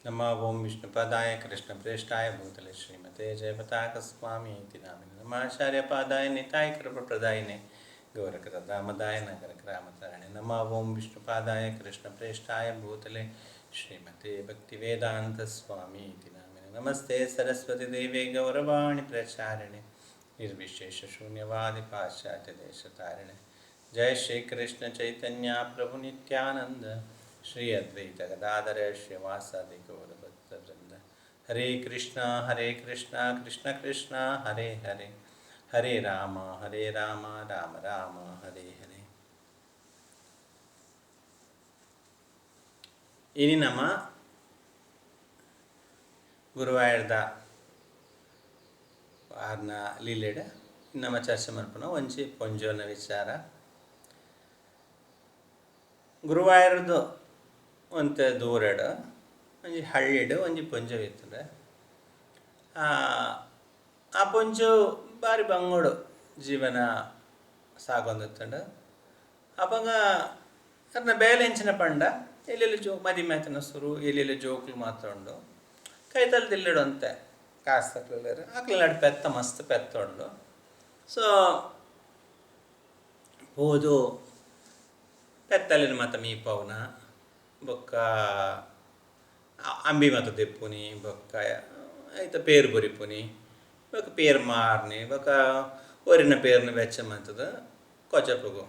नमः ओं विष्णुपादाय कृष्णप्रेष्ठाय भूतले श्रीमते जयपताकस्वामीति नामिने नमः आचार्यपादाय निताय कृपप्रदायिने गौरकदामदाय नगरग्रामतारिणे नमः ओं विष्णुपादाय कृष्णप्रेष्ठाय भूतले श्रीमते भक्तिवेदान्तस्वामीति नामिने नमस्ते सरस्वतीदेवे गौरवाणि प्रचारिणे निर्विशेषशून्यवादि पाश्चात्यदेशतारिणे जय श्री कृष्ण चैतन्य प्रभु नित्यानंद श्री अद्वैत गदाधर श्रीवासादि गौरभक्तवृंद हरे कृष्णा कृष्ण कृष्ण हरे हरे हरे राम राम राम हरे हरे. इनी नम गुरुवायूर्द वारन लीलेड नम चर्चा मल्पन ಒಂಜಿ ಪೊಂಜೋನ ವಿಚಾರ ಗುರುವಾಯೂರ್ದು ಒಂತೆ ದೂರಡು ಒಂಜಿ ಹಳ್ಳಿಡು ಒಂಜಿ ಪೊಂಜವಿತ್ತುಂಡು. ಆ ಪೊಂಜು ಬಾರಿ ಬಂಗೋಡು ಜೀವನ ಸಾಗೊಂದುತ್ತುಂಡು. ಅಪಂಗ ಅರ್ನ ಬೇಲೆ ಎಂಚಿನ ಪಂಡ ಎಲ್ಲೆಲ್ಲಿ ಜೋಕ್ ಮದಿ ಮೇತನ ಸುರು ಎಲ್ಲೆಲ್ಲಿ ಜೋಕ್ಲು ಮಾತ್ರ ಉಂಡು. ಕೈತಲ್ ದಿಲ್ಲಿಡು ಅಂತೆ ಕಾಸು ತಕ್ಲೆರು ಅಕ್ಲೆಡು ಪೆತ್ತ ಮಸ್ತ್ ಪೆತ್ತ ಉಂಡು. ಸೊ ಹೋದು ಪೆತ್ತಲಿನ ಮತ ಮೀಪವನ ಬೊಕ್ಕ ಅಂಬಿ ಮತ ದೆಪ್ಪುನಿ ಬೊಕ್ಕ ಐತ ಪೇರು ಬೊರಿಪುನಿ ಬೊಕ್ಕ ಪೇರು ಮಾರ್ನಿ ಬೊಕ್ಕ ಒರಿನ ಪೇರ್ನ ಬೆಚ್ಚ ಮಂತದ ಕೊಚ್ಚಪಗು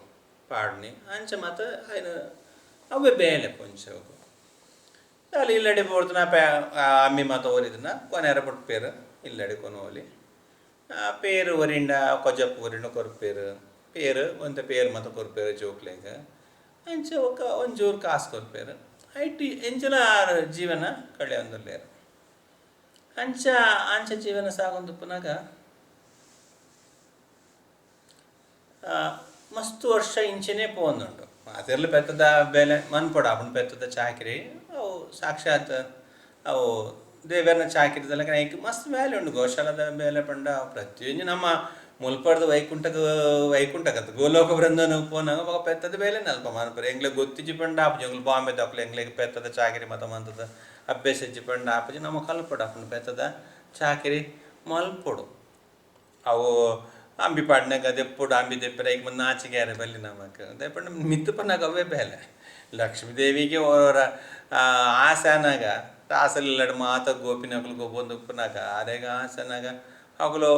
ಪಾಡ್ನಿ ಅಂಚ ಮತ ఆయన ಅವೇ ಬೇಲೆ ಪೊಂಚವು ಅಲ್ಲಿ ಇಲ್ಲಡಿ ಬೋಡ್ತನ ಅಮ್ಮಿ ಮತ ಓರಿದನ ಕೊನೆರ ಪುಟ್ ಪೇರು ಇಲ್ಲಡಿ ಕೊನೋಲಿ పేరు వరిండ కొజప్పు వరిండ కొరిపేరు పేరు ಒಂದ పేరు ಮತ ಕೊರಿಪೇರು ಜೋಕ್ಲೆಗ ಅಂಚ ఒక ಒಂಚೂರು ಕಾಸು ಕೊರಿಪೇರು ಐಟಿ ಎಂಚಲ ಜೀವನ ಕಳೆ ಒಂದುಲ್ಲೇರು ಅಂಚ ಅಂಚ ಜೀವನ ಸಾಗೊಂದು ಪುನಗ ಮಸ್ತ್ ವರ್ಷ ಇಂಚೆನೇ ಪೋಂದುಂಡು ಅದೆಲ್ಲ ಪೆತ್ತದ ಬೆಲೆ ಮನ್ಪೊಡ ಅಪ್ಪನ ಪೆತ್ತದ ಚಾಕಿರಿ ಅವು ಸಾಕ್ಷಾತ್ ಅವು ದೇವರನ್ನ ಚಾಕಿರಿದಲ್ಲ ಐಕ್ ಮಸ್ತ್ ವ್ಯಾಲ್ಯೂ ಉಂಡು ಗೋಶಾಲದ ಬೇಲೆ ಪಂಡ ಪ್ರತಿಯೊಂದು ನಮ್ಮ ಮುಲ್ಪಡ್ದು ವೈಕುಂಠಕತ್ತು ಗೋಲೋಕ ಬೃಂದನ ಪೋನಾಗ ఒక పెద్దది ಬೇಲೆ ನಲ್ಪ ಮನ್ಪರು ಎಂಗ್ಲೆ ಗೊತ್ತಿಜ್ಜಿ ಪಂಡ ಆಪಜಿ ಎಂಗ್ಲು ಬಾಂಬೆ ದಕ್ಲೆ ಎಂಗ್ಲೆಗ್ ಪೆತ್ತದ ಚಾಕಿರಿ ಮತ ಮಂತದ ಅಭ್ಯಾಸಜ್ಜಿ ಪಂಡ ಆಪಜಿ ನಮ್ಮ ಕಲ್ಪೊಡು ಅಪ್ಪನ ಪೆತ್ತದ ಚಾಕಿರಿ ಮಲ್ಪೊಡು ಅವು ಅಂಬಿ ಪಾಡ್ನಾಗ ದೆಪ್ಪುಡು ಅಂಬಿ ದೆಪ್ಪರ ಈಗ ಮುಂದೆ ನಾಚಿಗ್ಯಾರ ಬಲ್ಲಿ ನಮಕ್ ದೆಪ್ಪಂಡ ಮಿತ್ತು ಪನ್ನಾಗ ಅವೇ ಬೇಲೆ ಲಕ್ಷ್ಮೀದೇವಿಗೆ ಅವರ ಆಸನಾಗ తాసలిల్లడు మాత గోపినకులు గోపొందుకున్నాక ఆరేగ ఆసనాಗ ಅವಳು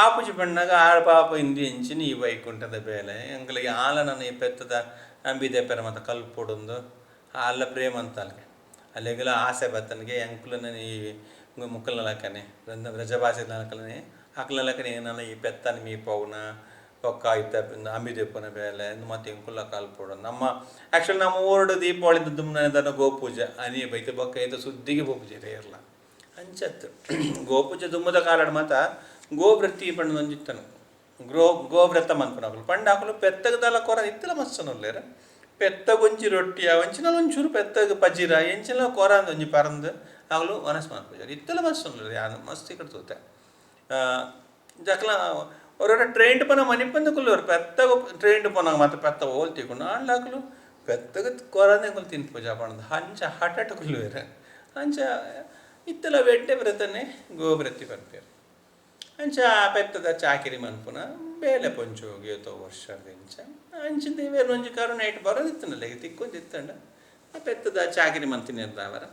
ಆಪುಜಿ ಬಣ್ಣಾಗ ಆಳ ಪಾಪ ಇಂದಿಯಂಚಿನ ಈ ವೈಕುಂಠದ ಬೇಲೆ ಎಂಗಳಿಗೆ ಆಲ ನನ್ನ ಈ ಪೆತ್ತದ ಅಂಬಿದೆ ಪೆರ ಮತ್ತು ಕಲ್ಪೊಡೊಂದು ಆಲ ಪ್ರೇಮ ಅಂತ ಅಲ್ಲಿಗೆ ಅಲ್ಲಿಗೆಲ್ಲ ಆಸೆ ಬತ್ತನಿಗೆ ಎಂಕ್ಲನ ಈ ಮುಕ್ಕಲನಕನೆ ವ್ರಜಭಾಷೆ ನಕಲನೆ ಅಕ್ಲನಕನೆ ನನ್ನ ಈ ಪೆತ್ತನ ಮೀ ಪೌನ ಪೊಕ್ಕ ಇತ್ತ ಅಂಬಿದೆಪ್ಪನ ಬೇಲೆ ಮತ್ತು ಇಂಕುಲ್ಲ ಕಾಲ್ಪೊಡು ನಮ್ಮ ಆ್ಯಕ್ಚುಲಿ ನಮ್ಮ ಊರ್ಡು ದೀಪಾವಳಿದ ದುಮ್ನದನ ಗೋಪೂಜೆ ಅನಿ ಬೈತ ಬೊಕ್ಕ ಐತ ಸುದ್ದಿಗೆ ಗೋಪೂಜೆ ಇರಲ್ಲ ಅಂಚತ್ತು ಗೋಪೂಜೆ ದುಮ್ಮದ ಕಾಲಡ್ ಮಾತ ಗೋವೃತ್ತಿ ಪಂಡು ಒಂಜಿತ್ತನು ಗೋವ್ರತ ಮನ್ಪುನಾಗಲು ಪಂಡಾಕಲು ಪೆತ್ತಗದಲ್ಲ ಕೊರ ಇತ್ತಲ ಮಸ್ಸನುಲ್ಲೇರು ಪೆತ್ತಗೊಂಜಿ ರೊಟ್ಟಿಯ ಒಂಚಿನಲ್ಲಿ ಒಂಚೂರು ಪೆತ್ತಗ ಪಜಿರ ಎಂಚಿನ ಕೊರ ಅಂದ ಒಂಜಿ ಪರಂದು ಆಗಲು ವನಸ್ ಮನ್ಪೂಜಾರ ಇತ್ತಲ ಮಸ್ಸನುಲ್ಲೇರು ಯಾನು ಮಸ್ತ್ ఇక్కడ ತೂತೆ ಜಕ್ಲ ಅವರ ಟ್ರೈಂಡ್ ಪನ ಮನಿಪಂದು ಕುಲ್ಲೋರು ಪೆತ್ತಗ ಟ್ರೈಂಡ್ ಪನಾಗ ಮತ್ತೆ ಪೆತ್ತ ಓಲ್ ತಿಕೊಂಡು ಆಡ್ಲಾಕಲು ಪೆತ್ತಗ ಕೊರನೆ ಕುಲ್ ತಿನ್ ಪೂಜಾ ಪಣದು ಹಂಚ ಹಠಟ ಕುಲ್ಲುವೇರ ಅಂಚ ಇತ್ತಲ ವೆಡ್ಡೆ ವ್ರತನೆ ಗೋವ್ರತಿ ಪನ್ಪೇರು ಅಂಚ ಪೆತ್ತದ ಚಾಕಿರಿ ಮನ್ಪುನ ಬೇಲೆ ಪೊಂಚು ಹೋಗಿಯತೋ ವರ್ಷದಿಂಚ ಅಂಚಿಂದ ಇವೇರು ಒಂಜಿ ಕಾರು ನೈಟ್ ಬರೋದಿತ್ತನಲ್ಲ ಈಗ ತಿಕ್ಕೊಂದಿತ್ತಂಡ ಆ ಪೆತ್ತದ ಚಾಕಿರಿ ಮಂತಿನಿರ್ದಾವರ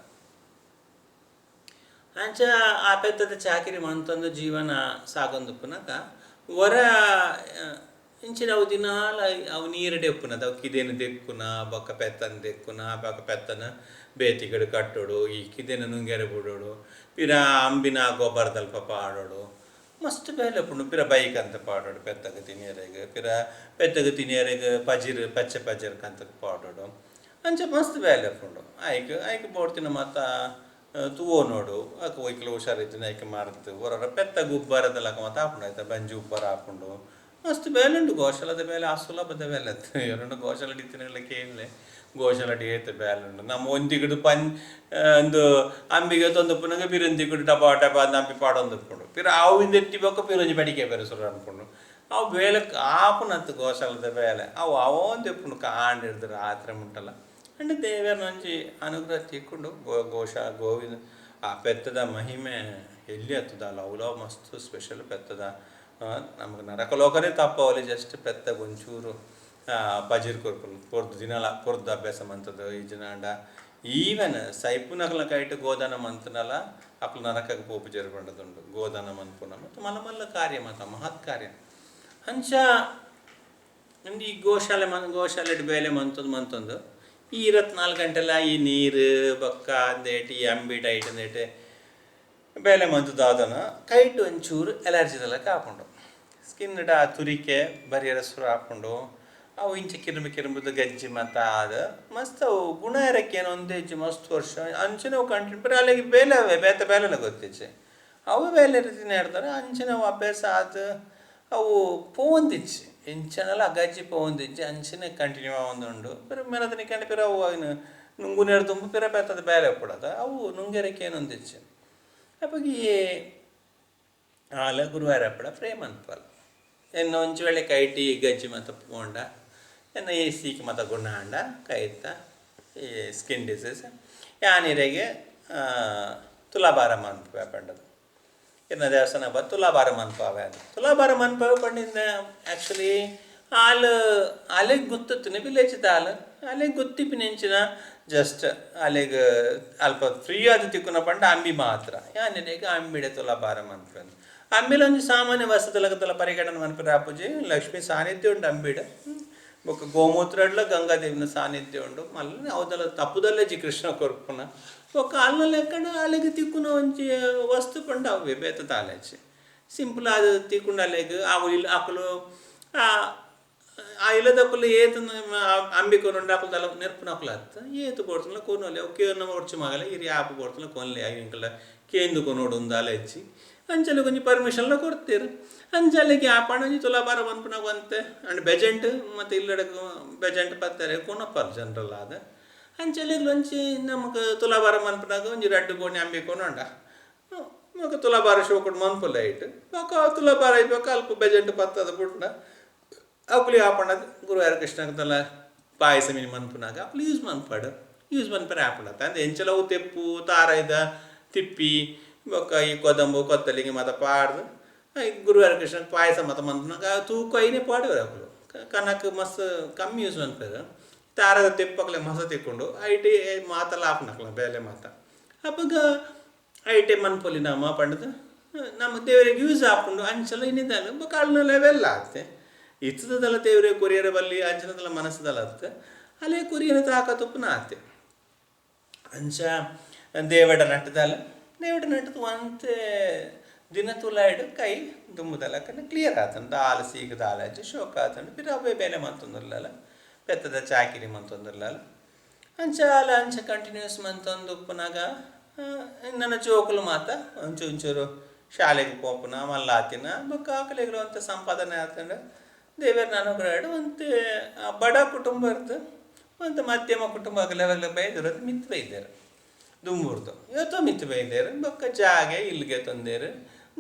ಅಂಚ ಆ ಪೆತ್ತದ ಚಾಕಿರಿ ಮಂತಂದು ಜೀವನ ಸಾಗೊಂದು ಪುನಕ ವರ ಇಂಚಿನ ಅವು ದಿನಾಲ ಅವು ನೀರು ದೆಪ್ಪುನದ ಅವು ಕಿದೇನು ದೆಕ್ಕುನ ಬೊಕ್ಕ ಪೆತ್ತನ ದೆಕ್ಕುನ ಬೊಕ್ಕ ಪೆತ್ತನ ಬೇತಿಗಡು ಕಟ್ಟೋಡು ಈ ಕಿದೇನು ನುಂಗೆರೆ ಬಿಡೋಡು ಪಿರ ಅಂಬಿನ ಗೊಬ್ಬರದಲ್ಪ ಪಾಡೋಡು ಮಸ್ತ್ ಬೇಲೆ ಪುಂಡು ಪಿರ ಬೈಕ್ ಅಂತ ಪಾಡೋಡು ಪೆತ್ತಗ ತಿನಿಯರೆಗೆ ಪಿರ ಪೆತ್ತಗ ತಿನಿಯರೆಗೆ ಪಜಿರ್ ಪಚ್ಚೆ ಪಜಿರ್ ಕಂತ ಪಾಡೋಡು ಅಂಚ ಮಸ್ತ್ ಬೇಲೆ ಪುಂಡು ಐಕ್ ಬೋಡ್ತಿನ ಮತ್ತ ತೂವೋ ನೋಡು ಅಕ್ಕ ಒಯ್ಕಲು ಹುಷಾರಿದ್ದೀನಿ ಐಕೆ ಮಾರುತ್ತು ಹೊರ ಪೆತ್ತ ಗುಬ್ಬರದಲ್ಲ ಮತ ಹಾಕೊಂಡು ಆಯ್ತಾ ಬಂಜಿ ಉಬ್ಬರ ಹಾಕೊಂಡು ಮಸ್ತ್ ಬೇಲೆ ಉಂಟು ಗೋಶಾಲದ ಬೇಲೆ ಆ ಸುಲಭದ ಬೇಲೆ ಎರಡು ಗೋಶಾಲ ಹಿಡಿತೀನಲ್ಲ ಕೇಳಲೆ ಗೋಶಾಲ ಏತ ಬೇಲೆ ಉಂಟು ನಮ್ಮ ಒಂದಿಗಡು ಒಂದು ಅಂಬಿಗೆ ತಂದು ಪುನಗ ಪಿರಂದಿಗಡು ಟಪ ಟಪ ಅಂದ ಅಂಬಿ ಪಾಡೊಂದುಕೊಂಡು ಪಿರ ಅವಿಂದ ಎತ್ತಿಬೇಕು ಪಿರಂಜಿ ಬಡಿಕೆ ಬೇರೆ ಸುರ ಅನ್ಕೊಂಡು ಅವು ಬೇಲೆ ಆಪುನತ್ತು ಗೋಶಾಲದ ಬೇಲೆ ಅವು ಅವೊಂದು ಎಪ್ಪುನು ಕಾಂಡಿಡ್ದು ರಾತ್ರಿ ಮುಟ್ಟಲ್ಲ అంటే ದೇವರ నుంచి ಅನುಗ್ರಹ ತಿಕ್ಕೊಂಡು ಗೋವಿಂದ ಆ ಪೆತ್ತದ ಮಹಿಮೆ ಎಲ್ಲಿ ಹತ್ತದ ಲವ್ಲೋ ಮಸ್ತ್ ಸ್ಪೆಷಲ್ ಪೆತ್ತದ ನಮಗೆ ನರಕಲೋಕನೇ ತಪ್ಪವಲ್ಲಿ ಜಸ್ಟ್ ಪೆತ್ತ ಒಂಚೂರು ಬಜೀರ್ ಕೊರ್ಪುಲ್ ಕೊರ್ದು ದಿನಲ ಕೊರ್ದು ಅಭ್ಯಾಸ ಮಂತದ್ದು ಈ ಜನಾಂಡ ಈವನ್ ಸೈಪುನಕಲ ಕೈಟ್ ಗೋದಾನ ಮಂತನಲ ಅಕ್ಲು ನರಕಕ್ಕೆ ಪೋಪು ಜರುಪಂಡದುಂಡು ಗೋದಾನ ಮನ್ಪುನ ಮತ್ತು ಮಲ್ಲ ಕಾರ್ಯ ಮಾತ ಮಹತ್ ಕಾರ್ಯ ಅಂಚ ಈ ಗೋಶಾಲೆ ಬೇಲೆ ಮಂತೊಂದು ಈ 24 ಗಂಟೆಲ್ಲ ಈ ನೀರು ಬೊಕ್ಕ ಅಂದೇಟಿ ಅಂಬಿಟ ಐಟಂದೇಟೆ ಬೇಲೆ ಮಂತದಾದನ ಕೈಟ್ ಒಂಚೂರು ಎಲರ್ಜಿದೆಲ್ಲ ಕಾಪುಂಡು ಸ್ಕಿನ್ಡ ತುರಿಕೆ ಬರಿಯರ ಸುರು ಹಾಕೊಂಡು ಅವು ಇಂಚೆ ಕಿರುಂಬದು ಗಜ್ಜಿ ಮತ್ತ ಆದ ಮಸ್ತ್ ಅವು ಗುಣ ಇರಕ್ಕೇನೋ ಒಂದು ಹೆಚ್ಚು ಮಸ್ತ್ ವರ್ಷ ಅಂಚನೆ ಅವು ಕಂಟಿನ್ಯೂ ಬರೀ ಅಲ್ಲಿಗೆ ಬೇಲೆ ಅವೆ ಬೇಲೆಲ್ಲ ಗೊತ್ತಿಚ್ಚೆ ಅವು ಬೇಲೆ ರೀತಿನೇ ಇರ್ತಾರೆ ಅಂಚನೆ ಅವು ಅಭ್ಯಾಸ ಆದ ಅವು ಪೋಂದಿಚ್ಚಿ ಎಂಚನೆಲ್ಲ ಗಜ್ಜಿ ಪೋಂದಿಚ್ಚಿ ಅಂಚನೆ ಕಂಟಿನ್ಯೂ ಆವೊಂದುಂಡು ಬೇರೆ ಮೇಲದನಿ ಕಂಡು ಬೇರೆ ಅವು ನುಂಗುನೇರು ತುಂಬ ಬೇರೆ ಬೇತದ ಬೇಲೆ ಕೊಡೋದ ಅವು ನುಂಗೆರಕ್ಕೆ ಏನೊಂದಿಚ್ಚೆ ಅಪ್ಪಗೆ ಆಲ ಗುರುವಾರಪ್ಪಡ ಪ್ರೇಮ ಅನ್ಪಲ್ಲ ಎನ್ನ ಒಂಚು ವೇಳೆ ಕೈಟಿ ಗಜ್ಜಿ ಮತ ಪೋಂಡ ಎನ್ನ ಈ ಸೀಕಿ ಮತ ಗುಣಾಂಡ ಕೈತ ಈ ಸ್ಕಿನ್ ಡಿಸೀಸ್ ಯಾನಿರೆಗೆ ತುಲಾಭಾರ ಮನ್ಪ ಪಂಡದು ಇನ್ನು ದೇವಸ್ಥಾನ ಬ ತುಲಾಭಾರ ಮನ್ಪಾವೆ ಅದು ತುಲಾಭಾರ ಮನ್ಪಾವೆ ಪಂಡಿಂದ ಆ್ಯಕ್ಚುಲಿ ಅಲೆಗೆ ಗೊತ್ತಿತ್ತು ವಿಲೇಜ್ದ ಅಲೆಗೆ ಗೊತ್ತಿಪ್ಪಿನೆಂಚಿನ ಜಸ್ಟ್ ಅಲೆಗೆ ಅಲ್ಪ ಫ್ರೀ ಆದ ತಿಕ್ಕುನ ಪಂಡ ಅಂಬಿ ಮಾತ್ರ ಯಾನಿರೆಗೆ ಅಂಬಿಡೆ ತುಲಾಭಾರ ಮನ್ಪಂದು ಅಂಬಿಲ ಒಂದು ಸಾಮಾನ್ಯ ವಸತಲಗದಲ್ಲ ಪರಿಗಣನೆ ಮನ್ಪರೆ ಆಪುಜಿ ಲಕ್ಷ್ಮಿ ಸಾನ್ನಿಧ್ಯ ಉಂಡು ಅಂಬಿಡ ಬೊಕ್ಕ ಗೋಮೂತ್ರಡ್ಲ ಗಂಗಾದೇವಿನ ಸಾನ್ನಿಧ್ಯ ಉಂಡು ಮಲ್ಲ ಅವದಲ್ಲ ತಪ್ಪುದಲ್ಲೇ ಜಿ ಕೃಷ್ಣ ಕೊರ್ಪುನ ಬೊಕ್ಕ ಅಲ್ಲ ಲೆಕ್ಕಂಡು ಅಲೆಗೆ ತಿಕ್ಕುನ ಒಂಚಿ ವಸ್ತು ಪಂಡ ಅವೇ ಬೇತ ತಾಲೆಚ್ಚಿ ಸಿಂಪಲ್ ಆದ ತಿಕ್ಕೊಂಡು ಅಲೆಗೆ ಅವು ಇಲ್ಲ ಆಕಲು ಆ ಇಲ್ಲದಕ್ಕಲು ಏತು ಅಂಬಿಕೊನುಂಡು ಆಕಲ್ದಲ್ಲ ನೆರ್ಪುನ ಆಕಲ ಅತ್ತ ಏತು ಕೊಡ್ತಲ್ಲ ಕೊನೊಲೆ ಅವು ಕೇರ್ನ ಒಡ್ಚು ಮಗಲ ಇರಿ ಆಪು ಕೊಡ್ತಲ್ಲ ಕೊನ್ಲೆ ಇಂಕಲ ಕೇಂದು ಕೊನೋಡು ಒಂದು ಅಲೆಚ್ಚಿ ಅಂಚಲ್ಲಿ ಕೊಂಚ ಪರ್ಮಿಷನ್ಲ ಕೊಡ್ತೀರು ಅಂಚಲ್ಲಿಗೆ ಆ ಪಣಜಿ ತುಲಾಭಾರ ಮನ್ಪುನಾಗ ಅಂತೆ ಅಂಡ್ ಬೆಜೆಂಟ್ ಮತ್ತು ಇಲ್ಲಡ ಬೆಜೆಂಟ್ ಬರ್ತಾರೆ ಕೊನಪ್ಪರ್ ಜನರಲ್ ಆದ ಅಂಚಲ್ಲಿಗೆ ಒಂಚಿ ನಮಗೆ ತುಲಾಭಾರ ಮನ್ಪುನಾಗ ಒಂಜಿ ರೆಡ್ ಗೋಣಿ ಅಂಬಿ ಕೊನೊಂಡ ಮಗ ತುಲಾಭಾರ ಶೋಕುಡು ಮನ್ಪುಲ್ಲ ಇಟ್ಟು ಮಕ್ಕ ತುಲಾಭಾರ ಇದ್ಬೇಕು ಅಲ್ಪ ಬೆಜೆಂಟ್ ಪತ್ತದ ಬಿಟ್ಟ ಅಪ್ಲಿ ಆಪಣದು ಗುರುವಾರ ಕೃಷ್ಣದಲ್ಲ ಪಾಯಸ ಮೀನು ಮನ್ಪುನಾಗ ಅಪ್ಲಿ ಯೂಸ್ ಮನ್ಪರೆ ಆಪಣತ್ತ ಅಂದ್ರೆ ಎಂಚಲವು ತೆಪ್ಪು ತಾರ ಇದ ತಿಪ್ಪಿ ಬೊಕ್ಕ ಈ ಕೊದಂಬು ಕೊತ್ತಲಿಗೆ ಮತ ಪಾಡ್ದು ಗುರುವಾರ ಕೃಷ್ಣ ಪಾಯಸ ಮತ ಮನ್ಪುನಾಗ ತೂಕ ಐನೇ ಪಾಡವ್ರು ಅಕ್ಕಳು ಕನಕ್ ಮಸ್ತ್ ಕಮ್ಮಿ ಯೂಸ್ ಮನ್ಪೇರು ತಾರದ ತೆಪ್ಪಕ್ಲೆ ಮಸ ತಿಕ್ಕೊಂಡು ಐಟಿ ಮಾತಲ್ಲ ಆಪನಕ್ಲ ಬೇಲೆ ಮಾತ ಅಪ್ಪಗ ಐಟೆ ಮನ್ಪೊಲಿ ನಮ್ಮ ಪಂಡದು ನಮ್ಮ ದೇವರಿಗೆ ಯೂಸ್ ಹಾಕೊಂಡು ಅಂಚಲ ಇನ್ನಿದ್ದಾನೆ ಬೊಕ್ಕ ಅಳ್ನೆಲ್ಲ ಅವೆಲ್ಲ ಆಗುತ್ತೆ ಇತ್ತದಲ್ಲ ದೇವರೇ ಕೊರಿಯರ ಬಲ್ಲಿ ಅಂಚನದಲ್ಲ ಮನಸ್ಸದಲ್ಲ ಆಗುತ್ತೆ ಅಲ್ಲೇ ಕೊರಿಯರ ತಾಕತ್ತುಪ್ಪನ ಆತೆ ಅಂಚ ದೇವಡ ನಟ್ಟದಲ್ಲ ದೇವಡ ನಟ್ಟದು ಅಂತೆ ದಿನ ತುಲಾಯ್ಡು ಕೈ ದುಂಬುದಲ್ಲ ಕನ್ನ ಕ್ಲಿಯರ್ ಆತಂಡು ದಾಲ್ ಸೀಗ ದಾಲ್ ಹಚ್ಚಿ ಶೋಕ ಆತಂಡು ಪಿರ ಅವೇ ಬೇಲೆ ಮಂತೊಂದಿರ್ಲಲ್ಲ ಪೆತ್ತದ ಚಾಕಿರಿ ಮಂತೊಂದಿರ್ಲಲ್ಲ ಅಂಚ ಅಲ್ಲ ಅಂಚ ಕಂಟಿನ್ಯೂಸ್ ಮಂತೊಂದು ಉಪ್ಪನಾಗ ನನ್ನ ಜೋಕುಲು ಮಾತ ಒಂಚೂರು ಶಾಲೆಗೆ ಪೋಪುನ ಮಲ್ಲಾತಿನ ಬೊಕ್ಕ ಆಕಲಿಗಳು ಅಂತ ಸಂಪಾದನೆ ಆತಂಡು ದೇವರ ಅನುಗ್ರಹ ಒಂತೆ ಬಡ ಕುಟುಂಬ ಇರ್ತು ಒಂದು ಮಧ್ಯಮ ಕುಟುಂಬ ಲೆವೆಲ್ ಬೈದಿರೋದು ಮಿತ್ ಬೈದಾರೆ ದುಂಬೂರ್ದು ಇವತ್ತು ಮಿತ್ ಬೈದಾರೆ ಬೊಕ್ಕ ಜಾಗೆ ಇಲ್ಲಿಗೆ ತಂದೇರು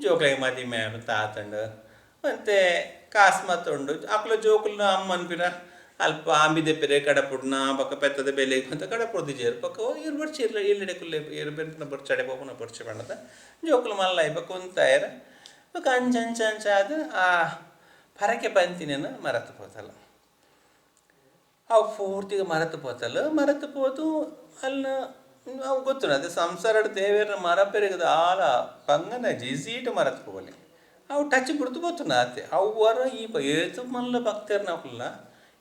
ಜೋಕ್ಲಿಗೆ ಮದಿಮೆ ತಾತಂಡು ಮತ್ತು ಕಾಸು ಮತ್ತೊಂಡು ಅಕ್ಲ ಜೋಕುಲ್ನ ಅಮ್ಮನ ಪಿರ ಅಲ್ಪ ಅಂಬಿದೆಪ್ಪಿರೆ ಕಡಪುಡ್ನ ಬೊಕ್ಕ ಪೆತ್ತದ ಬೆಲೆಗೆ ಅಂತ ಕಡಪುಡ್ದಿಜೇರು ಬೊಕ್ಕ ಇರು ಬರ್ಚಿ ಇಲ್ಲಿಡೆ ಕುಲ್ಲೆ ಇರು ಬೆಂಪಿನ ಬರ್ಚಡೆ ಪೋಪುನ ಬರ್ಚಿ ಬಣ್ಣದ ಜೋಕುಲು ಮಲ್ಲ ಇಬ್ಬ ಕುಂತಾಯರ ಬೊಕ್ಕ ಅಂಚ ಅದು ಆ ಪರಕೆ ಬಂತಿನೇನು ಮರತು ಪೋತಲ್ಲ ಅವು ಪೂರ್ತಿಗೆ ಮರತು ಪೋತು ಅಲ್ಲ ಅವು ಗೊತ್ತು ಅದು ಸಂಸಾರ ದೇವರ ಮರ ಪೆರಗದ ಆಲ ಪಂಗನ ಜಿಸೀಟು ಮರತು ಪೋಲಿ ಅವು ಟಚ್ ಬಿಡ್ತು ಗೊತ್ತು ಆತೆ ಅವರ ಈ ಏತು ಮಲ್ಲ ಭಕ್ತರು ನಾವಲ್ಲ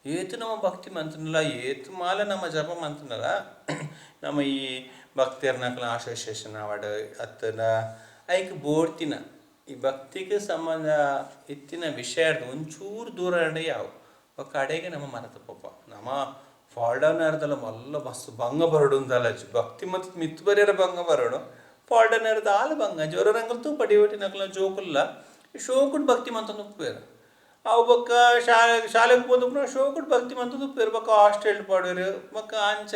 ಏತು ನಮ್ಮ ಭಕ್ತಿ ಮಂತ್ರನಲ್ಲ ಏತು ಮಾಲ ನಮ್ಮ ಜಪ ಮಂತ್ರನಲ್ಲ ನಮ್ಮ ಈ ಭಕ್ತಿಯರ್ನಕಲ ಅಸೋಸಿಯೇಷನ್ ಅವಾರ್ಡ್ ಅತ್ತನ ಐಕ್ ಬೋಡ್ತಿನ ಈ ಭಕ್ತಿಗೆ ಸಂಬಂಧ ಇತ್ತಿನ ವಿಷಯ ಒಂಚೂರು ದೂರ ಯಾವು ಕಡೆಗೆ ನಮ್ಮ ಮರತು ಪಪ್ಪ ನಮ್ಮ ಫಾಲ್ ಡೌನ್ ಇರ್ದಲ್ಲ ಮಲ್ಲ ಮಸ್ತ್ ಭಂಗ ಬರಡು ಅಂದಲ್ಲ ಭಕ್ತಿ ಮತ್ತು ಮಿತ್ ಬರೆಯರ ಭಂಗ ಬರಡು ಫಾಲ್ ಡೌನ್ ಇರೋದು ಆಲ ಭಂಗ ಜ್ವರ ರಂಗಲ್ತು ಪಡಿವಟಿ ನಕಲ ಜೋಕುಲ್ಲ ಶೋಕುಡ್ ಭಕ್ತಿ ಮಂತಂದು ಉಪ್ಪೇರು ಅವು ಬೊಕ್ಕ ಶಾಲೆಗೆ ಹೋದ ಶೋಕುಡ್ ಭಕ್ತಿ ಮಂತಂದು ಉಪ್ಪೇರು ಬೊಕ್ಕ ಹಾಸ್ಟೆಲ್ ಪಡೋರು ಬೊಕ್ಕ ಅಂಚ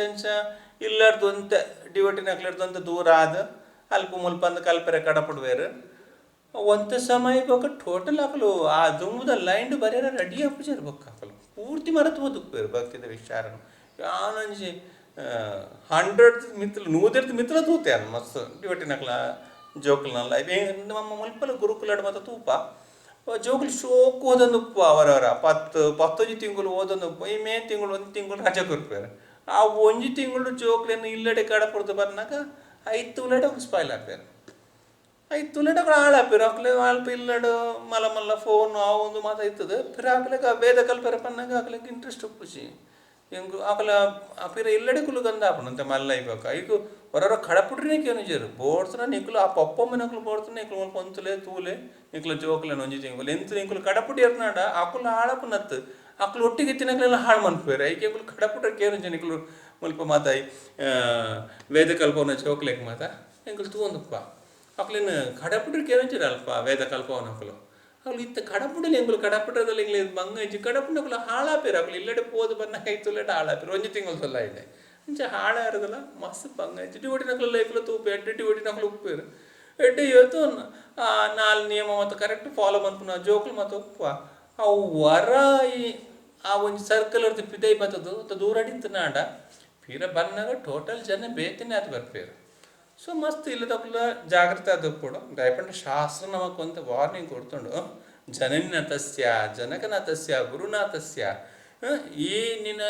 ಇಲ್ಲಾರ್ದು ಅಂತ ಡಿವಟಿ ನಕ್ಲಾರ್ದು ಅಂತ ದೂರ ಆದ ಅಲ್ಪ ಮುಲ್ಪಂದು ಕಲ್ಪರೆ ಕಡಪಡ್ವೇರು ಒಂತ ಸಮಯ ಬೊಕ್ಕ ಟೋಟಲ್ ಹಾಕಲು ಆ ದುಂಬುದ ಲೈಂಡ್ ಬರೆಯರ ರೆಡಿ ಹಾಪಿಚಾರ ಬೊಕ್ಕ ಹಾಕಲು ಪೂರ್ತಿ ಮರತು ಓದುಪ್ಪೇರು ಭಕ್ತಿದ ವಿಚಾರನು ಯಾನಂಜಿ 100 ಮಿತ್ರ 100 ಮಿತ್ರ ತೂತ್ಯಾನ ಮಸ್ತ್ ಡಿವಟಿ ನಕ್ಲ ಜೋಕುಲ್ನಲ್ಲ ನಮ್ಮ ಮುಲ್ಪಲ ಗುರುಕುಲಡ್ ಮತ್ತು ತೂಪ ಜೋಕುಲು ಶೋಕು ಓದೊಂದು ಉಪ್ಪು ಅವರವರ 10 ತಿಂಗಳು ಓದೊಂದು ಉಪ್ಪು ಈ ಮೇ ತಿಂಗಳು 1 ತಿಂಗಳು ರಜೆ ಕೊಡ್ಪೇರು ಆ 1 ತಿಂಗಳು ಜೋಕ್ಲೆನ್ನು ಇಲ್ಲಡೆ ಕಡಪುಡ್ದು ಬಂದಾಗ 5 ತುಲೆಡ ಸ್ಪಾಯ್ಲ್ ಹಾಕ್ಯಾರು 5 ತುಲೆಡ ಹಾಳಾಪಿರು ಅಕ್ಲೆ ಅಲ್ಪ ಇಲ್ಲಡು ಮಲ್ಲ ಮಲ್ಲ ಫೋನ್ ಆ ಒಂದು ಮಾತಾಯ್ತದೆ ಪಿರ ಹಾಕ್ಲಿಕ್ಕೆ ವೇದ ಕಲ್ಪರ ಪನ್ನಾಗ ಹಾಕ್ಲಿಕ್ಕೆ ಇಂಟ್ರೆಸ್ಟ್ ಉಪ್ಪುಸಿ ಹೆಂಗು ಆಕಲ ಅಪಿರ ಇಲ್ಲಡೆ ಕುಲು ಗಂಧ ಆಪಣಂತೆ ಮಲ್ಲ ಇವಾಗ ಈಗ ಹೊರವರ ಕಡಪುಡ್ರಿ ಕೇನು ಬೋಡ್ತನ ನಿಕ್ಲು ಆ ಪಪ್ಪಮ್ಮ ನಕ್ಲು ಬೋಡ್ತಾನೆ ನಿಕ್ಲು ಒಂದು ಪಂತುಲೆ ತೂಲೆ ನಿಕ್ಲು ಜೋಕ್ಲೆ ಒಂಜಿ ತಿಂಗಳು ಎಂತ ನಿಕ್ಲು ಕಡಪುಡಿ ಇರ್ನಾಡ ಆಕುಲು ಹಾಳಪ್ಪು ನತ್ತು ಆಕಲು ಒಟ್ಟಿಗೆ ತಿನ್ನಕ್ಲೆಲ್ಲ ಹಾಳು ಮನ್ಪೇರು ಐಕೆ ಕಡಪುಡ್ರ ಕೇನು ನಿಕ್ಲು ಮುಲ್ಪ ಮಾತಾಯಿ ವೇದ ಕಲ್ಪವನ್ನ ಜೋಕ್ಲೆಕ್ ಮಾತಾ ಎಂಕಲು ತೂಂದಪ್ಪ ಅಕ್ಲಿನ ಕಡಪುಡ್ರಿ ಕೇನು ಅಲ್ಪ ವೇದ ಕಲ್ಪವನ್ನ ಅಕಲು ಅವ್ಳು ಇತ್ತ ಕಡಪುಡಲಿ ಎಂಗಳು ಕಡಪುಟದಲ್ಲಿ ಇಂಗ್ಲೀಷ್ ಮಂಗಂಜಿ ಕಡಪುಂಡಗಳು ಹಾಳಾಪೇರು ಅಕ್ಲು ಇಲ್ಲಡೆ ಪೋದು ಬನ್ನ ಕೈತುಲೆಟ ಹಾಳಾಪೇರು 1 ತಿಂಗಳು ಸೊಲ್ಲ ಇದೆ ಇಂಚ ಹಾಳಾರದಲ್ಲ ಮಸ್ತ್ ಪಂಗಾಯ್ತು ಡಿವಟಿ ನಕ್ಲು ಲೈಫ್ಲ ತೂಪು ಡಿವಟಿ ನಕ್ಲು ಉಪ್ಪೇರು ಎಡ್ಡೆ ಇವತ್ತು 4 ನಿಯಮ ಮತ್ತು ಕರೆಕ್ಟ್ ಫಾಲೋ ಮನ್ಪುನ ಜೋಕ್ಲು ಮತ್ತು ಉಪ್ಪ ಅವು ವರ ಆ ಒಂದು ಸರ್ಕಲ್ ಇರ್ತಿ ಪಿದೈ ಬತ್ತದು ದೂರ ಅಡಿತ್ತು ನಾಡ ಪೀರ ಬಂದಾಗ ಟೋಟಲ್ ಜನ ಬೇತಿನೇ ಅದು ಬರ್ಪೇರು ಸೊ ಮಸ್ತ್ ಇಲ್ಲದಕ್ಕಲ್ಲ ಜಾಗ್ರತೆ ಅದು ಕೂಡ ದಯಪಂಡ ಶಾಸ್ತ್ರ ನಮಗೊಂದು ವಾರ್ನಿಂಗ್ ಕೊಡ್ತುಂಡು ಜನನಿನತಸ್ಯ ಜನಕನಾಥಸ್ಯ ಗುರುನಾಥಸ್ಯ ಈ ನಿನ್ನ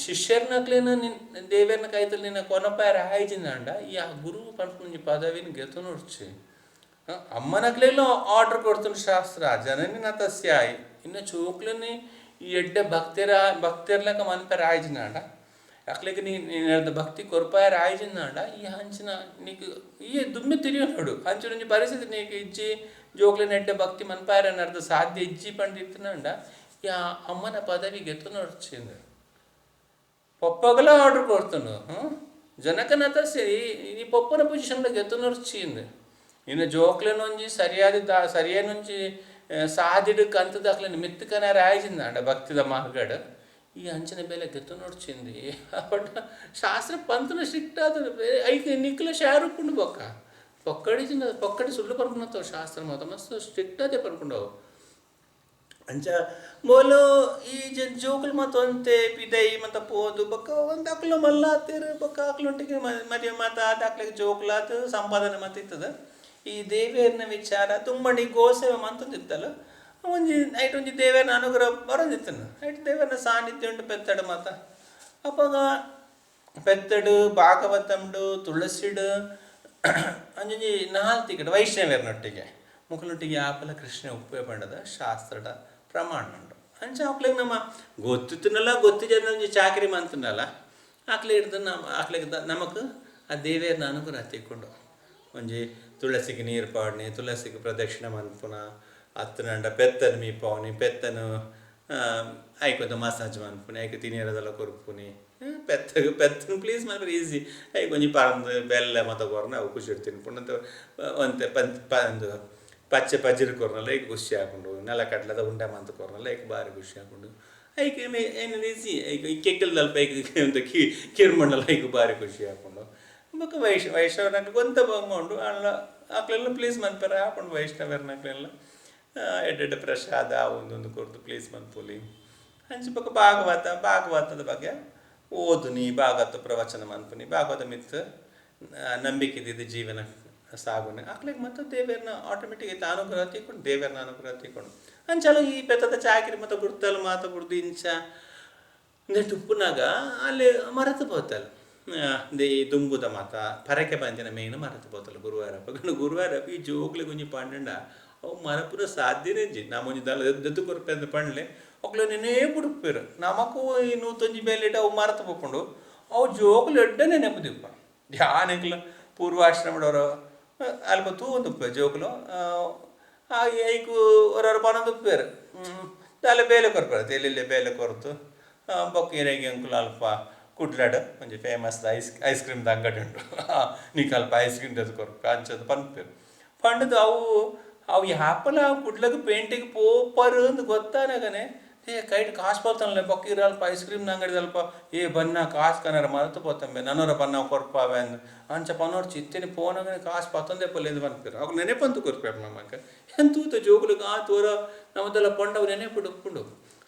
ಶಿಷ್ಯರ್ನಕ್ಲೇನ ನಿನ್ನ ದೇವೇರ್ನ ಕೈತಲ್ಲಿ ನಿನ್ನ ಕೊನಪಾಯ ಆಯ್ಜಿಂದ ಈ ಆ ಗುರು ಪಂಪುಂಜಿ ಪದವಿನ ಗೆತು ನೋಡ್ಚಿ ಅಮ್ಮನಕ್ಲೆಲ್ಲ ಆರ್ಡರ್ ಕೊಡ್ತುಂಡು ಶಾಸ್ತ್ರ ಜನನಿನತಸ್ಯ ಇನ್ನು ಚೋಕ್ಲನಿ ಈ ಎಡ್ಡೆ ಭಕ್ತಿರ್ಲಕ ಮನ್ಪಾಯ ಆಯ್ಜಿಂದ ಅಕ್ಲೆಗೆ ನೀನು ಭಕ್ತಿ ಕೊರ್ಪಾಯರ ಆಯ್ಜಿಂದಾಂಡ ಈ ಹಂಚಿನ ನೀಕು ಈ ದುಮ್ಮೆ ತಿರಿಯೋ ನೋಡು ಹಂಚಿನ ಪರಿಸ್ಥಿತಿ ನೀಕು ಇಜ್ಜಿ ಜೋಕ್ಲೆ ನೆಡ್ಡೆ ಭಕ್ತಿ ಮನ್ಪಾಯರ ನಡ್ದು ಸಾಧ್ಯ ಇಜ್ಜಿ ಪಂಡಿತ್ತನಾಂಡ ಈ ಅಮ್ಮನ ಪದವಿಗೆ ಎತ್ತು ನೋಡ್ಚಿಂದ ಪಪ್ಪಗಲ ಆರ್ಡರ್ ಕೊಡ್ತಾನು ಜನಕನಾಥ ಸರಿ ಈ ಪಪ್ಪನ ಪೊಸಿಷನ್ದಾಗ ಎತ್ತು ನೋಡ್ಚಿಂದ ಇನ್ನು ಜೋಕ್ಲೆನೊಂಜಿ ಸರಿಯಾನೊಂಜಿ ಸಾಧಿಡಕ್ಕೆ ಅಂತದ ಅಕ್ಲೆನ ಮಿತ್ತಕನಾರ ಆಯ್ಜಿಂದಾಂಡ ಭಕ್ತಿದ ಮಾರ್ಗಡ್ ಈ ಅಂಚನ ಬೆಲೆ ಗೆತ್ತು ನೋಡ್ಚಿಂದಿ ಬಟ್ ಶಾಸ್ತ್ರ ಪಂತನ ಸ್ಟ್ರಿಕ್ಟ್ ಆದ ಐದು ನಿಕ್ಲ ಶಾರುಪುಂಡು ಪೊಕ್ಕಡಿ ಸುಳ್ಳು ಪರ್ಪುಣತ್ತವ ಶಾಸ್ತ್ರ ಮಾತ ಮಸ್ತ್ ಸ್ಟ್ರಿಕ್ಟ್ ಅದೇ ಪರ್ಪುಂಡವು ಅಂಚ ಬೋಲು ಈ ಜೋಕುಲು ಮತ್ತು ಅಂತೆ ಪಿದೈ ಮತ್ತು ಪೋದು ಬೊಕ್ಕ ಒಂದು ಅಕ್ಲು ಮಲ್ಲ ಹತ್ತಿರ ಬೊಕ್ಕ ಅಕ್ಲೊಟ್ಟಿಗೆ ಮದುವೆ ಮಾತ ಅದು ಅಕ್ಲಿಗೆ ಜೋಕುಲಾತು ಸಂಪಾದನೆ ಮತ್ತು ಇರ್ತದ ಈ ದೇವಿಯರ್ನ ವಿಚಾರ ತುಂಬಡಿ ಗೋಸೇವೆ ಮಂತಂದಿತ್ತಲ್ಲ ಒಂಜಿ ದೇವೇರ್ನ ಅನುಗ್ರಹ ಬರೋದಿತ್ತನು ಐಟು ದೇವೇರ್ನ ಸಾನ್ನಿಧ್ಯ ಉಂಟು ಪೆತ್ತಡು ಮಾತ ಅಪ್ಪಾಗ ಪೆತ್ತಡು ಭಾಗವತಂಡು ತುಳಸಿಡು ಅಂಜಿ 4 ತಿಕ್ಕಡು ವೈಷ್ಣವೇರ್ನೊಟ್ಟಿಗೆ ಮುಖಲೊಟ್ಟಿಗೆ ಆಪಲ ಕೃಷ್ಣ ಉಪ್ಪೇ ಪಂಡದ ಶಾಸ್ತ್ರದ ಪ್ರಮಾಣ ಉಂಟು ಅಂಚ ಅಕ್ಲಿಗೆ ನಮ್ಮ ಗೊತ್ತಿತ್ತನಲ್ಲ ಜನ ಒಂಜಿ ಚಾಕರಿ ಮಂತನಲ್ಲ ಅಕ್ಲೆ ಹಿಡ್ದು ಅಕ್ಲಿಗೆ ನಮಕ್ ಆ ದೇವೇರ್ನ ಅನುಗ್ರಹ ತಿಕ್ಕೊಂಡು ಒಂಜಿ ತುಳಸಿಗೆ ನೀರು ಪಾಡ್ನಿ ತುಳಸಿಗೆ ಪ್ರದಕ್ಷಿಣೆ ಮನ್ಪುನ ಅತ್ತನಂಡ ಪೆತ್ತನ ಮೀಪವನಿ ಪೆತ್ತನು ಐಕೊಂತ ಮಸಾಜ್ ಮನ್ಪುನಿ ಐಕೆ ತಿನಿಯರದೆಲ್ಲ ಕೊರ್ಪುನಿ ಪೆತ್ತನು ಪ್ಲೀಸ್ ಮಾಡ್ರೆ ಈಸಿ ಐಕೆ ಒಂಜಿ ಪರಂದು ಬೆಲ್ಲ ಮತ್ತು ಕೊರ್ನ ಅವು ಖುಷಿ ಇಡ್ತೀನಿ ಪುಣ್ಣಂತ ಒಂತೆ ಒಂದು ಪಚ್ಚೆ ಪಜ್ಜಿರು ಕೊರ್ನಲ್ಲ ಐಕೆ ಖುಷಿ ಹಾಕೊಂಡು ನೆಲ ಕಟ್ಲದ ಉಂಡೆ ಮಂತ ಕೊರ್ನಲ್ಲ ಐಕೆ ಭಾರಿ ಖುಷಿ ಹಾಕೊಂಡು ಐಕೆ ಏನು ಈಸಿ ಐಕೆ ಕೆಕ್ಕಲ್ದಲ್ಪ ಐಕೆ ಒಂದು ಕಿರ್ಮಣ್ಣಲ್ಲ ಐಕೆ ಭಾರಿ ಖುಷಿ ಹಾಕೊಂಡು ಬೊಕ್ಕ ವೈಷ್ಣವರ್ನಕ್ಲೆ ಗೊಂತ ಬಂಗೊಂಡು ಅಲ್ಲ ಅಕ್ಲೆಲ್ಲ ಪ್ಲೀಸ್ ಮನ್ಪೇರ ಹಾಕೊಂಡು ವೈಷ್ಣವರ್ನಕ್ಲೆಲ್ಲ ಎಡ್ಡೆಡ್ಡೆ ಪ್ರಸಾದ ಒಂದೊಂದು ಕೊರ್ದು ಪ್ಲೀಸ್ ಮನ್ಪುಲಿ ಹಂಚಿ ಬೊಕ್ಕ ಭಾಗವತದ ಬಗ್ಗೆ ಓದುನಿ ಭಾಗವತ ಪ್ರವಚನ ಮನ್ಪುನಿ ಭಾಗವತ ಮಿತ್ ನಂಬಿಕೆ ಇದ್ದಿದ್ದು ಜೀವನ ಸಾಗುನೆ ಅಕ್ಲಿಗೆ ಮತ್ತು ದೇವೇರ್ನ ಆಟೋಮೆಟಿಕ್ ಅನುಗ್ರಹ ತಿಕ್ಕೊಂಡು ದೇವೇರ್ನ ಅನುಗ್ರಹ ತಿಕ್ಕೊಂಡು ಅಂಚಲ ಈ ಪೆತ್ತದ ಚಾಕಿರಿ ಮತ್ತು ಗುರ್ತಲು ಮಾತು ಬಿಡ್ದು ಇಂಚ ನೆಟ್ಟು ಉಪ್ಪುನಾಗ ಅಲ್ಲಿ ಮರೆತು ಹೋತಲ್ಲ ಈ ದುಂಬುದ ಮಾತ ಪರಕೆ ಬಂದಿನ ಮೇಯ್ನು ಮರೆತು ಹೋತಲ್ಲ ಗುರುವಾರಪ್ಪ ಈ ಜೋಗ್ಲಿ ಗುಂಜಿ ಪಂಡ ಅವು ಮರಪುರ ಸಾಧ್ಯನೇ ಇಜ್ಜಿ ನಮ್ಮೊಂಜಿ ದದ್ದು ಕೊರಪೆ ಅಂತ ಪಂಡ್ಲೆ ಅಕ್ಲು ನೆನೇ ಬಿಡುಪ್ಪೇರು ನಮಗೂ ಈ 101 ಬೇಲಿಟ್ಟು ಅವು ಮರೆತು ಹೋಗ್ಕೊಂಡು ಅವು ಜೋಗ್ಲು ಎಡ್ಡನೇ ನೆಪದಿಪ್ಪ ಯಾನೆಗ್ಲ ಪೂರ್ವಾಶ್ರಮದವರು ಅಲ್ಪ ತೂಂದುಪ್ಪೆ ಜೋಗ್ಲು ಐಕು ಹೊರವರು ಪನದುಪ್ಪೇರು ಅಲ್ಲ ಬೇಲೆ ಕೊರ್ಪೇರು ತೆಲಿಲ್ಲೇ ಬೇಲೆ ಕೊರ್ತು ಬೊಕ್ಕೇರಿಗೆ ಅಂಕುಲು ಅಲ್ಪ ಕುಡ್ಲಾಡು ಒಂಜಿ ಫೇಮಸ್ ಐಸ್ ಕ್ರೀಮ್ದ ಅಂಗಡಿ ಉಂಟು ನೀಕು ಅಲ್ಪ ಐಸ್ ಕ್ರೀಮ್ ತೆಗೆದು ಕೊರ್ಪೆ ಅಂಚದು ಪನ್ಪೇರು ಪಂಡದು ಅವು ಯಾಪಲ ಕುಡ್ಲಕ್ಕೆ ಪೇಂಟಿಗೆ ಪೋಪರು ಅಂತ ಗೊತ್ತಾನಾಗನೆ ಕೈಟ್ ಕಾಸು ಬರ್ತಾನಲ್ಲ ಬೊಕ್ಕಿರ ಅಲ್ಪ ಐಸ್ ಕ್ರೀಮ್ನ ಅಂಗಡಿ ಅಲ್ಪ ಬನ್ನ ಕಾಸು ಕನಾರ ಮರೆತು ಪೋತಂಬೆ ನನ್ನೂರ ಬನ್ನ ಕೊರ್ಪಾವೆ ಅಂದು ಅಂಚ ಪನ್ನೋರು ಚಿತ್ತೇನೆ ಪೋನಾಗನೆ ಕಾಸು ಪತ್ತೊಂದೇ ಪಲ್ಲೆಂದು ಬಂದ್ಪೇರು ಅವಾಗ ನೆನೆಪಂತು ಕೊರ್ಪೇರು ನಮಗೆ ಎಂತೂತ ಜೋಗುಲಿಗೆ ತೋರ ನಮ್ಮದೆಲ್ಲ ಪಂಡವು ನೆನೆಪುಡು ಉಪ್ಪುಂಡು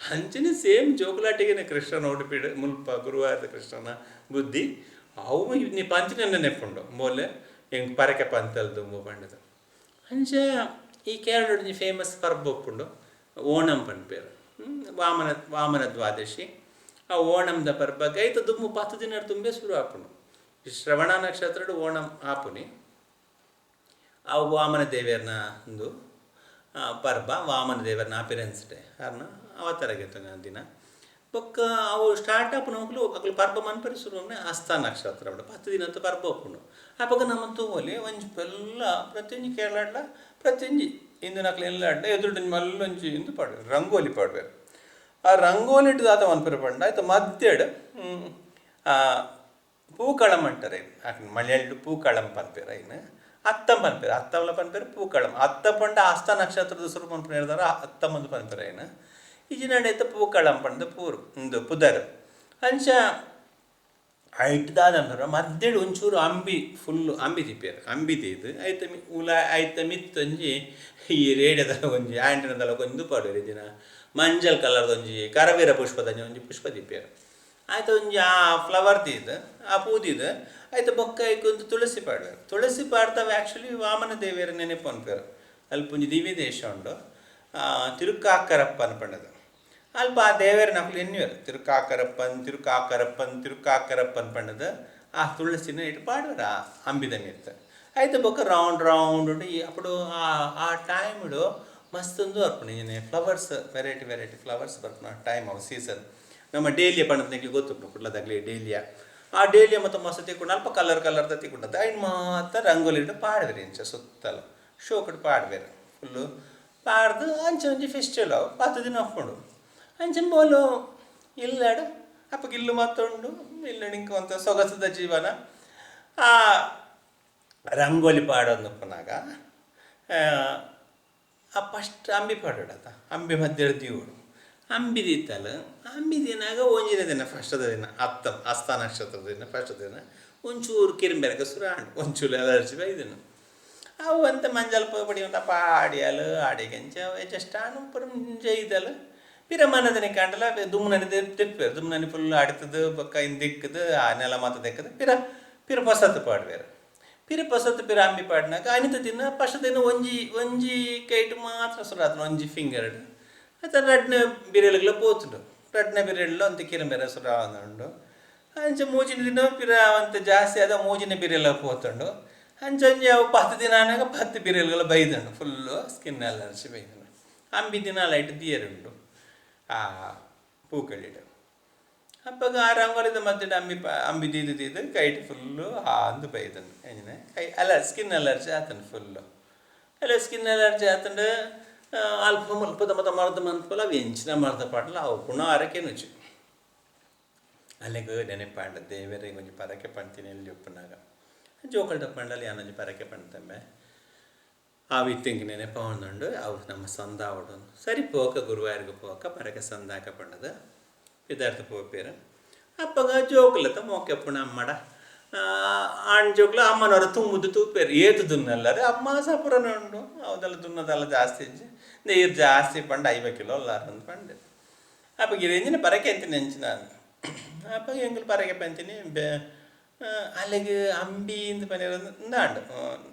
ಅಂಚನೆ ಸೇಮ್ ಜೋಕುಲಾಟಿಗೆ ಕೃಷ್ಣ ನೋಡಿಪಿಡು ಮುಲ್ಪ ಗುರುವಾರದ ಕೃಷ್ಣನ ಬುದ್ಧಿ ಅವು ನೀ ಪಂಚಿನ ನೆಪ್ಪುಂಡು ಬೋಲೆ ಹೆಂಗೆ ಪರಕೆ ಪಂತಲ್ದು ಪಂಡದು ಅಂಚ ಈ ಕೇರಳ ಫೇಮಸ್ ಪರ್ಬ ಒಪ್ಪುಂಡು ಓಣಂ ಪನ್ಪೇರು ವಾಮನ ದ್ವಾದಶಿ ಆ ಓಣಂದ ಪರ್ಬಗೆ ಐತ ದುಮ್ಮು 10 ದಿನ ತುಂಬೆ ಶುರು ಆಪುಂಡು ಶ್ರವಣ ನಕ್ಷತ್ರ ಓಣಂ ಆಪುನಿ ಆ ವಾಮನ ದೇವರನ ಒಂದು ಪರ್ಬ ವಾಮನ ದೇವರನ ಅಪಿರೆನ್ಸ್ ಡೇ ಕಾರಣ ಅವತರಗೆ ದಿನ ಬೊಕ್ಕ ಅವು ಸ್ಟಾರ್ಟ್ ಆಪುನ ಹೋಗ್ಲು ಅಕ್ಲು ಪರ್ಬ ಮನ್ಪರಿ ಶುರು ಹಸ್ತ ನಕ್ಷತ್ರ 10 ದಿನ ಅಂತ ಪರ್ಬ ಒಪ್ಪುಂಡು ಆಪಗ ನಮ್ಮ ತೂವಲ್ಲಿ ಒಂಜಿ ಬೆಲ್ಲ ಪ್ರತಿಯೊಂದು ಕೇರಳ ಪ್ರತಿಯೊಂದು ಇಂದು ನಕ್ಲು ಎಲ್ಲ ಅಡ್ಡ ಎದುರು ಮಲ್ಲೊಂಜಿ ಇಂದು ಪಾಡ್ಬೇಕು ರಂಗೋಲಿ ಪಾಡ್ಬೇಕು ಆ ರಂಗೋಲಿ ಇಟ್ಟು ದಾತ ಮನ್ಪರಿ ಪಂಡ ಆಯ್ತು ಮಧ್ಯಡು பூக்களம் ಅಂತಾರೆ ಮಲಯಾಳಿ பூக்களம் ಪನ್ಪೇರು ಐನು ಅತ್ತಂ ಪನ್ಪೇರು ಅತ್ತಂಲ ಪನ್ಪೇರು பூக்களம் ಅತ್ತ ಪಂಡ ಹಸ್ತ ನಕ್ಷತ್ರದ ಸುರು ಪನ್ಪೇರು ಹೇಳ್ದಾರ ಅತ್ತಮ್ಮಂದು ಪನ್ಪೇರು ಐನು ಈಜಿ ನಡೆಯುತ್ತ பூக்களம் ಪಂಡ ಪೂರು ಇಂದು ಪುದರ್ ಅಂಚ ಐಟ್ದಾದ ಮಧ್ಯಡು ಒಂಚೂರು ಅಂಬಿ ಫುಲ್ಲು ಅಂಬಿ ತಿಪ್ಪೇರು ಅಂಬಿ ತೀದು ಐತ ಉಲ ಐತ ಮಿತ್ತೊಂಜಿ ಈ ರೇಡಿಯೋದಲ್ಲ ಒಂಜಿ ಆಂಟಿನದಲ್ಲ ಒಂದು ಪಾಡೋರು ದಿನ ಮಂಜಲ್ ಕಲರ್ದ ಒಂಜಿ ಕರವೀರ ಪುಷ್ಪದ ಒಂಜಿ ಪುಷ್ಪ ತಿಪ್ಪೇರು ಆಯ್ತು ಒಂಜಿ ಆ ಫ್ಲವರ್ ತೀದು ಆ ಪೂದಿದು ಆಯ್ತು ಬೊಕ್ಕ ಒಂದು ತುಳಸಿ ಪಾಡ್ವೇರು ತುಳಸಿ ಪಾಡ್ತಾವೆ ಆ್ಯಕ್ಚುಲಿ ವಾಮನ ದೇವಿಯರ ನೆನಪು ಅನ್ಪೇರು ಅಲ್ಪ ಒಂಜಿ ದಿವ್ಯ ದೇಶ ಉಂಡು ತಿರುಕ್ಕಾಕರಪ್ಪ ಅನ್ಪಂಡದು ಅಲ್ಪ ಆ ದೇವರ ನಕಲು ಎನ್ನುವರು ತಿರುಕ್ಕಾಕರಪ್ಪನ್ ಪಂಡದು ಆ ತುಳಸಿನ ಇಟ್ಟು ಪಾಡ್ವೇರು ಆ ಅಂಬಿದ ಮಿತ್ತ ಆಯ್ತು ಬೊಕ್ಕ ರೌಂಡ್ ಉಂಡು ಅప్పుడు ಆ ಟೈಮ್ಡು ಮಸ್ತ್ ಒಂದು ಅರ್ಪಣೆ ಫ್ಲವರ್ಸ್ ವೆರೈಟಿ ಫ್ಲವರ್ಸ್ ಬರ್ಪಣ ಟೈಮ್ ಅವು ಸೀಸನ್ ನಮ್ಮ ಡೇಲಿಯ ಪಂಡದ ನೆಕ್ಲಿ ಗೊತ್ತುಂಟು ಕುಡ್ಲದಾಗಲಿ ಡೇಲಿಯಾ ಆ ಡೇಲಿಯಾ ಮತ್ತು ಮಸ್ತ್ ತಿಕ್ಕೊಂಡು ಅಲ್ಪ ಕಲರ್ ತಿಕ್ಕೊಂಡದ್ದು ಐನು ಮಾತ್ರ ರಂಗೋಲಿ ಇಟ್ಟು ಪಾಡ್ವೇರು ಇಂಚ ಸುತ್ತಲ ಶೋ ಕಟ್ಟು ಪಾಡ್ವೇರು ಫುಲ್ಲು ಪಾಡ್ದು ಅಂಚ ಒಂಜಿ ಫೆಸ್ಟಿವಲ್ ಅವು 10 ದಿನ ಹಾಕ್ಕೊಂಡು ಅಂಚನ್ ಬೋಲು ಇಲ್ಲಾಡು ಅಪ್ಪಗೆ ಇಲ್ಲು ಮತ್ತೊಂಡು ಇಲ್ಲಡಿಂಕ ಅಂತ ಸೊಗಸದ ಜೀವನ ಆ ರಂಗೋಲಿ ಪಾಡೋದು ಪುನಾಗ ಆ ಫಸ್ಟ್ ಅಂಬಿ ಪಾಡೋಡತ್ತ ಅಂಬಿ ಮಧ್ಯೆ ದೀವಡು ಅಂಬಿ ದಿತ್ತಲ್ಲ ಅಂಬಿ ದಿನಾಗ ಒಂಜಿನ ದಿನ ಫಸ್ಟದ ದಿನ ಹಸ್ತ ನಕ್ಷತ್ರದ ದಿನ ಫಸ್ಟ್ ದಿನ ಒಂಚೂರು ಕಿರಿಂಬೆರಗ ಸುರಾಂಡು ಒಂಚೂರು ಅಲರ್ಜಿ ಬೈದನು ಅವು ಅಂತ ಮಂಜಲ್ ಪಡಿ ಅಂತ ಪಾಡಿಯಲು ಆಡಿಗೆಂಚ ಜಸ್ಟ್ ಆನು ಪುರ ಜೈದಲು ಪಿರ ಮನದನೆ ಕಾಂಡಲ ದುಮ್ಮನನಿ ತೆಪ್ಪೇರು ದುಮ್ಮನನಿ ಫುಲ್ ಆಡ್ತದು ಬೊಕ್ಕ ಹಿಂದಿಕ್ಕದು ಆ ನೆಲ ಮಾತ ತೆಕ್ಕದು ಪಿರ ಪಸತ್ತು ಪಾಡ್ವೇರು ಪಿರ ಪಸತ್ತು ಪಿರ ಅಂಬಿ ಪಾಡಿನಾಗ ಅನಿತ ದಿನ ಫಸ್ಟ್ ದಿನ ಒಂಜಿ ಕೈಟು ಮಾತ್ರ ಸುರಾತನ ಒಂಜಿ ಫಿಂಗರ್ ಆಯ್ತು ರಡ್ನೆ ಬಿರಿಯಲ್ಗಳ ಪೋತುಂಡು ರಡ್ನೆ ಬಿರಿಯಲ್ಲ ಅಂತ ಕಿರಂಬೆರ ಸುರಾವೊಂದುಂಡು ಅಂಚ ಮೂಜಿನ ದಿನ ಪಿರ ಅಂತ ಜಾಸ್ತಿ ಆದ ಮೂಜಿನ ಬಿರಿಯಲ್ಲ ಪೋತುಂಡು ಅಂಚೊಂಜಿ ಅವು 10 ದಿನ ಆನಾಗ 10 ಬಿರಿಯಲ್ಗಳ ಬೈದಂಡು ಫುಲ್ಲು ಸ್ಕಿನ್ ಅಲರ್ಜಿ ಬೈದಂಡು ಅಂಬಿ ದಿನ ಲೈಟ್ ದಿಯರುಂಡು ಆ ಪೂಕಳಿಡು ಅಪ್ಪಗ ಆ ರಂಗೋಲಿದ ಮಧ್ಯೆ ಅಂಬಿ ತೀದು ಕೈಟ್ ಫುಲ್ಲು ಅಂದು ಬೈದನು ಎಂಜಿನ ಕೈ ಸ್ಕಿನ್ ಅಲರ್ಜಿ ಆತನು ಫುಲ್ಲು ಸ್ಕಿನ್ ಅಲರ್ಜಿ ಆತಂಡು ಅಲ್ಪ ಮಲ್ಪದ ಮರದ ಮನ್ಪಲ ಅವು ಎಂಚಿನ ಮರದ ಪಾಟಲ ಅವು ಪುಣ ಅರಕೆ ನುಚ್ಚು ಅಲ್ಲಿಗೆ ನೆನಪಾಂಡ ದೇವರಿಗೆ ಕೊಂಚ ಪರಕೆ ಪಣ್ತೀನಿ ಎಲ್ಲಿ ಉಪ್ಪನಾಗ ಜೋಕಲ್ಟ ಪಂಡಲ್ಲಿ ಯಾನೊಂಜಿ ಪರಕೆ ಪಣ್ತಂಬೆ ಆ ವಿತ್ತಿಂಗ್ ನೆನಪ ಒಂದುಂಡು ಅವು ನಮ್ಮ ಸಂದ ಅವಡೊಂದು ಸರಿ ಪೋಕ ಗುರುವಾರಿಗೆ ಪೋಕ ಪರಕೆ ಸಂದಾಕ ಪಂಡದು ವಿದ್ಯಾರ್ಥಿ ಪೋಪೇರು ಅಪ್ಪಗ ಜೋಕುಲತ ಮೋಕೆ ಪುಣ ಅಮ್ಮಡ ಆಣ್ ಜೋಕ್ಲ ಅಮ್ಮನವರು ತುಂಬುದು ತೂಪೇರು ಏತು ದುನ್ನಲ್ಲರೆ ಅಮ್ಮ ಸಪುರನ ಉಂಡು ಅವದೆಲ್ಲ ದುನ್ನದೆಲ್ಲ ಜಾಸ್ತಿ ಇಜ್ಜಿ ನೀರು ಜಾಸ್ತಿ ಪಂಡ 5 ಕಿಲೋ ಅಲ್ಲಾರಂದು ಪಂಡೆ ಅಪ್ಪಗ ಇರೇಂಜಿನ ಪರಕೆ ಅಂತೀನಿ ಹೆಂಚಿನ ಅಪ್ಪಗ ಎಂಗ್ಲು ಪರಕೆ ಪಂತೀನಿ ಅಲ್ಲಿಗೆ ಅಂಬಿ ಇಂದು ಪನೀರ್ ಇಂದಾಂಡು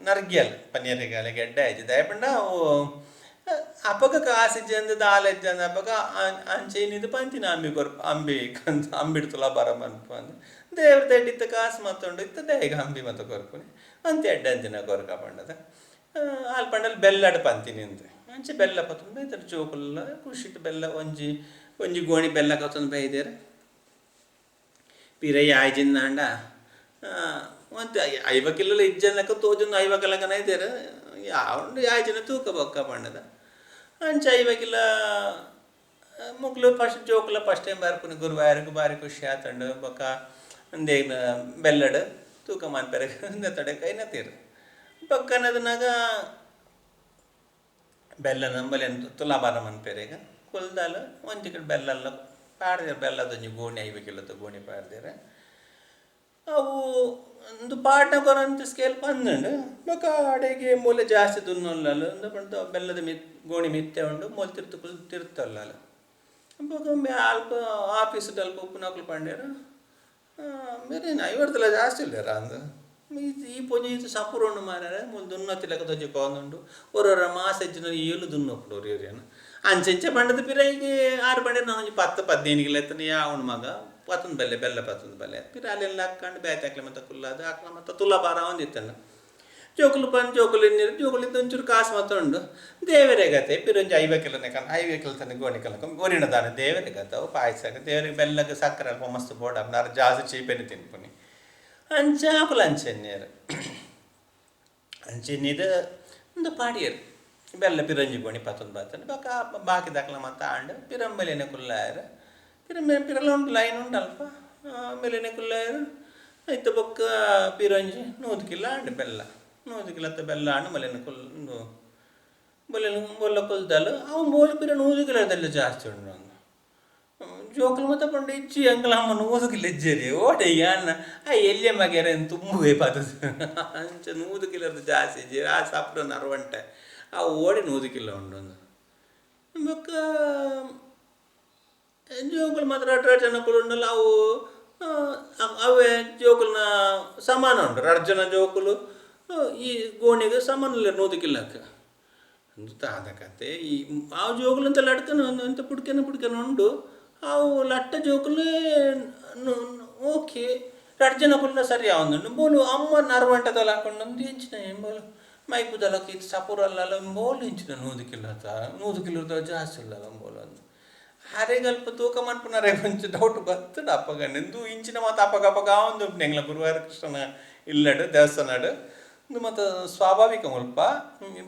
ನರ್ಗಿಯಲ್ ಪನೀರಿಗೆ ಅಲ್ಲಿಗೆ ಎಡ್ಡೆ ಆಯ್ತು ದಯಪಂಡ ಅವು ಅಪ್ಪಗ ಕಾಸಿಜ್ಜೆ ಅಂದು ದಾಲೆಜ್ಜೆ ಅಂದ ಅಪ್ಪಗ ಅಂಚೆನಿದು ಪಂತಿನ ಅಂಬಿಡ್ತುಲ ಬರಮನ್ಪ ಅಂದು ದೇವ್ರ ದಡ್ಡಿತ್ತ ಕಾಸು ಮತ್ತೊಂಡು ಇತ್ತ ದೇಗ ಅಂಬಿ ಮತ್ತು ಕೊರ್ಪುನಿ ಅಂತ ಎಡ್ಡೆ ಅಂತಿನ ಕೊರ್ಕ ಪಂಡದ ಅಲ್ಲಿ ಪಂಡಲ್ಲಿ ಬೆಲ್ಲಡ್ ಪಂತೀನಿ ಅಂತೆ ಅಂಚೆ ಬೆಲ್ಲ ಪತ್ತೊಂದು ಬೈತಾರೆ ಜೋಕುಲ್ಲ ಖುಷಿಟ್ಟು ಬೆಲ್ಲ ಒಂಜಿ ಗೋಣಿ ಬೆಲ್ಲ ಕತ್ತೊಂದು ಬೈದೇರೆ ಪಿರೈ ಆಯ್ಜಿಂದ ಅಂಡ ಮತ್ತು 5 ಕಿಲೋ ಇಜ್ಜನಕ ತೋಜೊಂದು 5 ಕಿಲೋಕನ ಇದ್ದಾರೆ ಯಾವುದು ಆಯ್ಜಿನ ತೂಕ ಬೊಕ್ಕ ಪಂಡದ ಅಂಚೆ 5 ಕಿಲೋ ಮುಗ್ಲು ಫಸ್ಟ್ ಜೋಕುಲ ಫಸ್ಟ್ ಟೈಮ್ ಬರ್ಪುನಿ ಗುರುವಾರಕ್ಕೆ ಭಾರಿ ಖುಷಿ ಆತಂಡು ಬೊಕ್ಕ ಒಂದೇನು ಬೆಲ್ಲಡ್ ತೂಕ ಮನ್ಪೆರೆ ತಡೆ ಕೈನ ತೀರು ಪಕ್ಕನದನಾಗ ಬೆಲ್ಲ ನಂಬಲಿ ತುಲಾಭಾರ ಮನ್ಪೆರೆಗ ಕುಲ್ದಾಲು ಒಂಜಿ ಕಡೆ ಬೆಲ್ಲ ಪಾಡ್ದೇರು ಬೆಲ್ಲದೊಂಜಿ ಗೋಣಿ 5 ಕಿಲೋದ ಗೋಣಿ ಪಾಡ್ದೇರೆ ಅವು ಒಂದು ಪಾಟ್ನ ಕೊರಂತ ಸ್ಕೇಲ್ ಪಂದುಂಡು ಬೊಕ್ಕ ಅಡೆಗೆ ಮೂಲೆ ಜಾಸ್ತಿ ದುನ್ನೊಲ್ಲಲು ಒಂದು ಪಂಡ ಬೆಲ್ಲದ ಗೋಣಿ ಮಿತ್ತೆ ಉಂಡು ಮೂಲೆ ತಿರ್ತಲ್ಲಲು ಒಮ್ಮೆ ಅಲ್ಪ ಆಫೀಸ್ಡ್ ಅಲ್ಪ ಉಪ್ಪು ನಕಲು ಪಂಡ್ಯಾರ ಬೇರೆ ಐವತ್ತಲ್ಲ ಜಾಸ್ತಿ ಇಲ್ಲಾರ ಅಂದು ಈ ಪೊಂಜಿ ಇದು ಸಪುರ ಉಂಡು ಮಾರ್ಯಾರ ದುನ್ನೊತ್ತಿ ಲೆಕ್ಕ ತೊಂಜಿ ಕೋಂದುಂಡು ಒರೊರ ಮಾಸ ಇಜ್ಜಿನ ಏಳು ದುನ್ನೊಪ್ಪುಡು ಏರಿಯನು ಅಂಚೆಂಚೆ ಪಂಡದ ಪಿರ ಈಗ 6 ಪಂಡ ನಾನು 10-15 ಕಿಲೋ ಎತ್ತನ ಯಾವನು ಮಗ ಪತ್ತೊಂದು ಬೆಲ್ಲ ಪತ್ತೊಂದು ಬೆಲ್ಲ ಪಿರ ಅಲ್ಲೆಲ್ಲ ಹಾಕೊಂಡು ಬ್ಯಾತ್ ಹಾಕ್ಲೆ ಮತ್ತೆ ಕುಲ್ಲದು ಹಾಕ್ಲ ಮತ್ತೆ ತುಲಾಭಾರ ಒಂದಿತ್ತಲ್ಲ ಜೋಕುಲು ಬಂದು ಜೋಕುಲು ನೀರು ಜೋಕುಲಿಂದ ಒಂಚೂರು ಕಾಸು ಮತ್ತೆ ಉಂಡು ದೇವರೇ ಗತೆ ಪಿರೊಂಜಿ 5 ಕಿಲೋನೆ ಕಣ 5 ಕಿಲೋ ತನಕ ಗೋಣಿ ಕಲಕ ಗೋರಿನ ದಾನ ದೇವರೇ ಗತವು ಪಾಯಸ ದೇವರಿಗೆ ಬೆಲ್ಲಕ್ಕೆ ಸಕ್ಕರೆ ಅಲ್ಪ ಮಸ್ತ್ ಬೋಡ ನಾರು ಜಾಸ್ತಿ ಚೀಪೆನೆ ತಿನ್ಪುನಿ ಅಂಚೆ ಆಕುಲು ಅಂಚೆನ್ನೇರು ಅಂಚೆನ್ನಿದು ಒಂದು ಪಾಡಿಯರು ಬೆಲ್ಲ ಪಿರಂಜಿ ಗೋಣಿ ಪತ್ತೊಂದು ಬಾತಂಡು ಬಾಕಿ ದಾಖಲ ಮತ್ತೆ ಆಂಡು ಪಿರಂಬೆಲೆನೆ ಕುಲ್ಲಾಯರು ಪಿರಲ ಉಂಟು ಲೈನ್ ಉಂಟಲ್ಪ ಬೆಲೆನೆ ಕುಲ್ಲಾಯರು ಐತ ಬೊಕ್ಕ ಪಿರಂಜಿ 100 ಕಿಲೋ ಆಂಡು ಬೆಲ್ಲ 100 ಕಿಲೋ ಬೆಲ್ಲ ಆಂಡು ಮಲೆನ ಕುಲ್ಲು ಬೊಲೆನ ಬೊಲ್ಲ ಕೊಲ್ದಲು ಅವು ಬೋಲು ಪಿರ 100 ಕಿಲೋದೆಲ್ಲ ಜಾಸ್ತಿ ಉಂಡು ಒಂದು ಜೋಕುಲು ಮತ್ತೆ ಪಂಡು ಇಚ್ಚಿ ಅಂಕಲ್ ಅಮ್ಮ 100 ಕಿಲೋ ಇಜ್ಜೇರಿ ಓಟೆ ಅನ್ನ ಎಲ್ಲಿಯ ಮಗ್ಯಾರ ತುಂಬುವೆ ಪದದು ಅಂಚ 100 ಕಿಲೋದು ಜಾಸ್ತಿ ಇಜ್ಜೇರಿ ಆ ಸಪ್ರ ನರವಂಟೆ ಆ ಓಡಿ 100 ಕಿಲೋ ಉಂಡು ಒಂದು ಬೊಕ್ಕ ಜೋಕುಲು ಮಾತ್ರ ಜನ ಉಂಡಲ್ಲ ಅವು ಅವೇ ಜೋಕುಲ್ನ ಸಮಾನ ಉಂಟು 2 ಜನ ಜೋಕುಲು ಈ ಗೋಣಿಗೆ ಸಮಾನ ಇಲ್ಲ 100 ಕಿಲೋಕ್ಕೆ ಅಂದು ತಾದ ಕತೆ ಈ ಆ ಜೋಕುಲು ಅಂತ ಲಡ್ಕನ ಅಂತ ಪುಡ್ಕೆನ ಉಂಡು ಅವು ಲಟ್ಟ ಜೋಕುಲು ಓಕೆ 2 ಜನ ಕುಲ್ಲ ಸರಿ ಆವಂದುಂಡು ಬೋಲು ಅಮ್ಮ ನರವಂಟದಲ್ಲಿ ಹಾಕೊಂಡು ಒಂದು ಹೆಂಚಿನ ಬೋಲು ಮೈಪುದಲಕ್ಕೆ ಇದು ಸಪುರಲ್ಲ ಬೋಲು ಹೆಂಚಿನ 100 ಕಿಲೋ 100 ಕಿಲೋದ ಜಾಸ್ತಿ ಇಲ್ಲ ಬೋಲು ಅಂದು ಹರೆಗಲ್ಪ ತೂಕ ಮನ್ಪುನರೆ ಕೊಂಚ ಡೌಟ್ ಬರ್ತಡ ಅಪ್ಪಗಂಡು ಇಂಚಿನ ಮತ್ತು ಅಪ್ಪಗ ಒಂದು ನೆಂಗ್ಲ ಗುರುವಾರ ಕೃಷ್ಣನ ಇಲ್ಲಡು ದೇವಸ್ಥಾನಡು ಇಂದು ಮತ್ತು ಸ್ವಾಭಾವಿಕ ಮುಲ್ಪ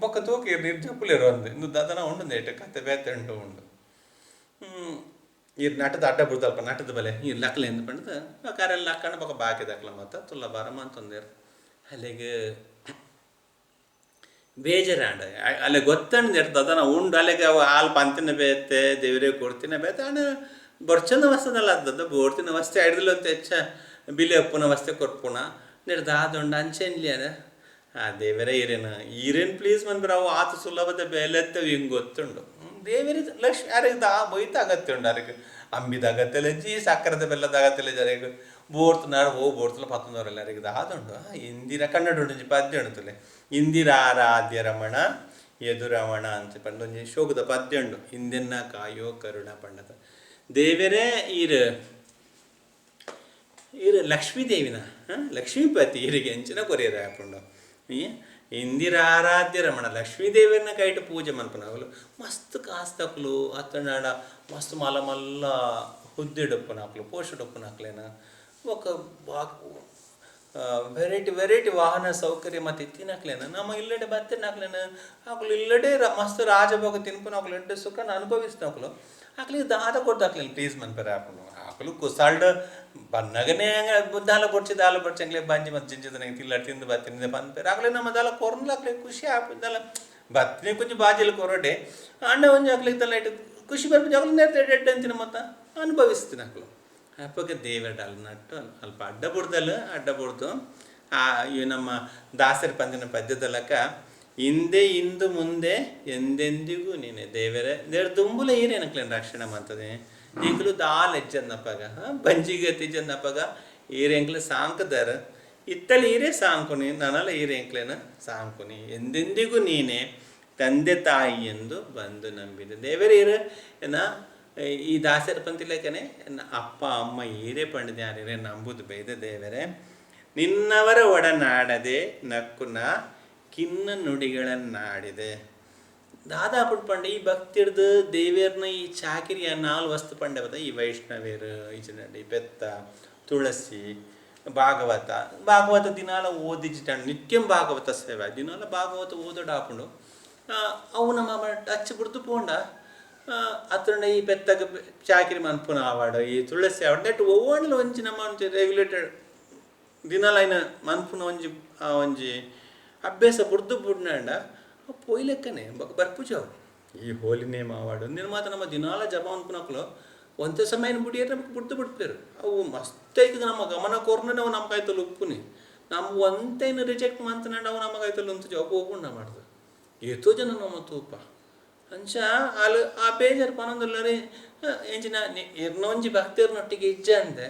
ಬೊಕ್ಕ ತೂಕ ನಿರ್ಜಪ್ಪುಲಿರು ಒಂದು ಇಂದು ದದನ ಉಂಡು ನೇಟು ಕತೆ ಬೇತೆ ಉಂಟು ಈ ನಟದ ಅಡ್ಡ ಬಿಡ್ದಲ್ಪ ನಟದ ಬಲೆ ಈ ಲಕ್ಕಲೆ ಎಂದು ಪಂಡದ ಕಾರೆಲ್ಲ ಹಾಕೊಂಡು ಬೊಕ್ಕ ಬಾಕಿ ದಾಖಲ ಮತ್ತು ತುಲ್ಲ ಬಾರ ಅಂತಂದೇರು ಅಲ್ಲಿಗೆ ಬೇಜಾರಾಂಡ ಅಲ್ಲೇ ಗೊತ್ತಂಡು ಇರ್ತದ ಉಂಡು ಅಲ್ಲಿಗೆ ಅವು ಹಾಲು ಪಂತಿನ ಬೇತೆ ದೇವರೇ ಕೊಡ್ತಿನ ಬೇತೆ ಅಣ್ಣ ಬರ್ಚಂದ ವಸ್ತದಲ್ಲ ಅದ್ದದ ಬೋಡ್ತಿನ ವಸ್ತೆ ಹಿಡ್ದಿಲ್ಲ ಅಂತ ಹೆಚ್ಚ ಬಿಲಿ ಅಪ್ಪುನ ವಸ್ತೆ ಕೊರ್ಪುಣ ನಿರ್ದಾದುಂಡು ಅಂಚೆನ್ಲಿ ಅದ ಆ ದೇವರೇ ಈರೇನು ಪ್ಲೀಸ್ ಬಂದ್ರೆ ಅವು ಆತ ಸುಲಭದ ಬೆಲೆತ್ತವು ಹಿಂಗೆ ಗೊತ್ತುಂಡು ದೇವರೇ ಲಕ್ಷ್ಮಿ ಯಾರಿಗೆ ಬೊಯ್ತ ಅಗತ್ಯ ಉಂಡು ಯಾರಿಗೆ ಅಂಬಿದ ಅಗತ್ಯ ಲಜ್ಜಿ ಸಕ್ಕರದ ಬೆಲ್ಲದ ಅಗತ್ಯ ಯಾರಿಗೆ ಬೋರ್ತನಾಡು ಬೋರ್ತಲ 11 ಯಾರಿಗೆ ದಾದುಂಡು ಇಂದಿರ ಕನ್ನಡ ಉಂಡು ಪದ್ಯ ಉಂಟುಲೆ ಇಂದಿರಾರಾಧ್ಯ ರಮಣ ಯದುರಮಣ ಅಂತ ಪಂಡೊಂಜಿ ಶೋಕದ ಪದ್ಯ ಉಂಡು ಹಿಂದೆನ್ನ ಕಾಯೋ ಕರುಣ ಪಂಡದ ದೇವರೇ ಈರು ಲಕ್ಷ್ಮೀದೇವಿನ ಲಕ್ಷ್ಮೀಪತಿ ಈರಿಗೆ ಹೆಂಚಿನ ಕೊರಿಯರ ಹಾಕೊಂಡು ಇಂದಿರಾರಾಧ್ಯ ರಮಣ ಲಕ್ಷ್ಮೀದೇವಿಯನ್ನ ಕೈಟ್ ಪೂಜೆ ಮನ್ಪನಾಗಲು ಮಸ್ತ್ ಕಾಸ್ತಕ್ಲು ಅತ್ತನಾಡ ಮಸ್ತ್ ಮಲ್ಲ ಹುದ್ದಿಡಪ್ಪನ ಹಾಕ್ಲು ಪೋಷಡಪ್ಪನ ಹಾಕ್ಲೇನ ఒక ವೆರೈಟಿ ವಾಹನ ಸೌಕರ್ಯ ಮತ್ತು ತಿನ್ನಕ್ಲೇನ ನಮ್ಮ ಇಲ್ಲಡೆ ಬತ್ತಿನಾಕ್ಲೇನ ಹಾಕ್ಲು ಇಲ್ಲಡೆ ಮಸ್ತ್ ರಾಜಭೋಗ ತಿನ್ಪುನ ಹಾಕ್ಲು ಎಡ್ಡೆ ಸುಖನ ಅನುಭವಿಸ್ತಾಕ್ಲು ಹಾಕ್ಲಿಗೆ ದಾದ ಕೊಡ್ದಾಕ್ಲೇನು ಪ್ಲೀಸ್ ಮನ್ಪರೆ ಹಾಕೊಂಡು ಹಾಕ್ಲು ಕುಸಾಲ್ಡ್ ಬನ್ನಗನೇ ದಾಲ ಬೊಡ್ಚಂಗ್ಲೆ ಬಂಜಿ ಮತ್ತು ಜಿಂಜಿದನಗೆ ತಿಲ್ಲ ತಿಂದು ಬತ್ತಿನಿಂದ ಬಂದ್ಪೇರೆ ಹಾಕ್ಲೆ ನಮ್ಮ ದಾಲ ಕೊರ್ನ್ಲಾಕ್ಲೆ ಖುಷಿ ಹಾಕಿದ್ದಲ್ಲ ಬತ್ತಿನಿ ಕೊಂಚ ಬಾಜಿಲ್ ಕೊರಡೆ ಅಣ್ಣ ಒಂಜಿ ಹಾಕ್ಲಿದ್ದಲ್ಲ ಇಟ್ಟು ಖುಷಿ ಬರ್ಬೋದು ಹಾಕ್ಲು ನೇರ್ತೆ ಎಡ್ಡೆ ಅಂತೀನಿ ಮತ್ತು ಅನುಭವಿಸ್ತೀನಿ ಹಾಕ್ಲು ಅಪ್ಪಗೆ ದೇವರ ಅಲ್ಲಿ ನಟ್ಟು ಅಲ್ಪ ಅಡ್ಡ ಬುಡ್ದು ಈ ನಮ್ಮ ದಾಸರ ಪಂದಿನ ಪದ್ಯದಲ್ಲಕ ಹಿಂದೆ ಇಂದು ಮುಂದೆ ಎಂದೆಂದಿಗೂ ನೀನೆ ದೇವರೇ ದೇವ್ರ ದುಂಬುಲ ಈರೇನಕ್ಲೇನು ರಕ್ಷಣೆ ಮಾಡ್ತದೆ ಈಗಲೂ ದಾಲ್ ಹೆಜ್ಜನ್ನಪ್ಪಗ ಬಂಜಿಗೆ ತಿಜ್ಜನ್ನಪ್ಪಗ ಈರೆಂಕ್ಲೆ ಸಾಂಕದಾರ ಇತ್ತಲ್ಲಿ ಈರೇ ಸಾಂಕುನಿ ನಾನಲ್ಲ ಈರೆಂಕ್ಲೇನ ಸಾಂಕುನಿ ಎಂದೆಂದಿಗೂ ನೀನೆ ತಂದೆ ತಾಯಿ ಎಂದು ಬಂದು ನಂಬಿದೆ ದೇವರೇ ಏನ ಈ ದಾಸರ ಪಂತಿಲೇಕನೆ ಅಪ್ಪ ಅಮ್ಮ ಈರೇ ಪಂಡಿದ ಯಾರೇ ನಂಬುದು ಬೈದ ದೇವರೇ ನಿನ್ನವರ ಒಡನಾಡದೆ ನಕ್ಕುನ ಕಿನ್ನ ನುಡಿಗಳನ್ನಾಡಿದೆ ದಾದಾ ಪಂಡ ಈ ಭಕ್ತಿಡ್ದು ದೇವೇರ್ನ ಈ ಚಾಕಿರಿಯ 4 ವಸ್ತು ಪಂಡೆ ಬದ ಈ ವೈಷ್ಣವೇರು ಈಚಿನಡಿ ಬೆತ್ತ ತುಳಸಿ ಭಾಗವತ ದಿನಾಲ ಓದಿಜಿಟ ನಿತ್ಯಂ ಭಾಗವತ ಸೇವೆ ದಿನಾಲ ಭಾಗವತ ಓದೋಡಾಪುಂಡು ಅವು ನಮ್ಮ ಟಚ್ ಬಿಡ್ತು ಪೋಂಡ ಅತ್ತಂಡ ಈ ಬೆತ್ತಗ ಚಾಕಿರಿ ಮನ್ಪುನ ಆವಾಡ ಈ ತುಳಸಿ ಆವಾಡ ನೆಟ್ಟು ಒವ್ವಣ್ಣಲು ಒಂಜಿ ನಮ್ಮ ರೆಗ್ಯುಲೇಟೆಡ್ ದಿನಾಲ ಐನ ಮನ್ಪುನ ಒಂಜಿ ಅಭ್ಯಾಸ ಬುಡ್ನಾಂಡ ಪೊಯ್ಲೆಕ್ಕನೆ ಬರ್ಪುಜವು ಈ ಹೋಲಿ ನೇಮ್ ಆವಾಡು ನೀನು ಮಾತ್ರ ನಮ್ಮ ದಿನಾಲ ಜಪ ಅನ್ಪುನಕ್ಲು ಒಂದೇ ಸಮಯನ ಬುಡಿಯರೆ ನಮಗೆ ಬಿಡ್ಪೇರು ಅವು ಮಸ್ತೈಕ ನಮ್ಮ ಗಮನ ಕೋರ್ನ ಅವು ನಮ್ಮ ಕಾಯ್ತಲ್ಲಿ ಉಪ್ಪುನಿ ನಮ್ಮ ಒಂತೇನು ರಿಜೆಕ್ಟ್ ಮಂತನಾಡ ಅವು ನಮ್ಮ ಕಾಯ್ತಲ್ಲಿ ಒಂದು ಜವಾಬ್ ಹೋಗ್ಕೊಂಡು ಮಾಡ್ದು ಎಷ್ಟೋ ಜನ ನಮ್ಮ ತೂಪ ಅಂಚ ಆಲು ಆ ಬೇಜಾರು ಪನೊಂದುಲ್ಲರಿ ಎಂಚಿನ ಇರ್ನೊಂಜಿ ಭಕ್ತಿಯರ್ನೊಟ್ಟಿಗೆ ಇಜ್ಜೆ ಅಂದೆ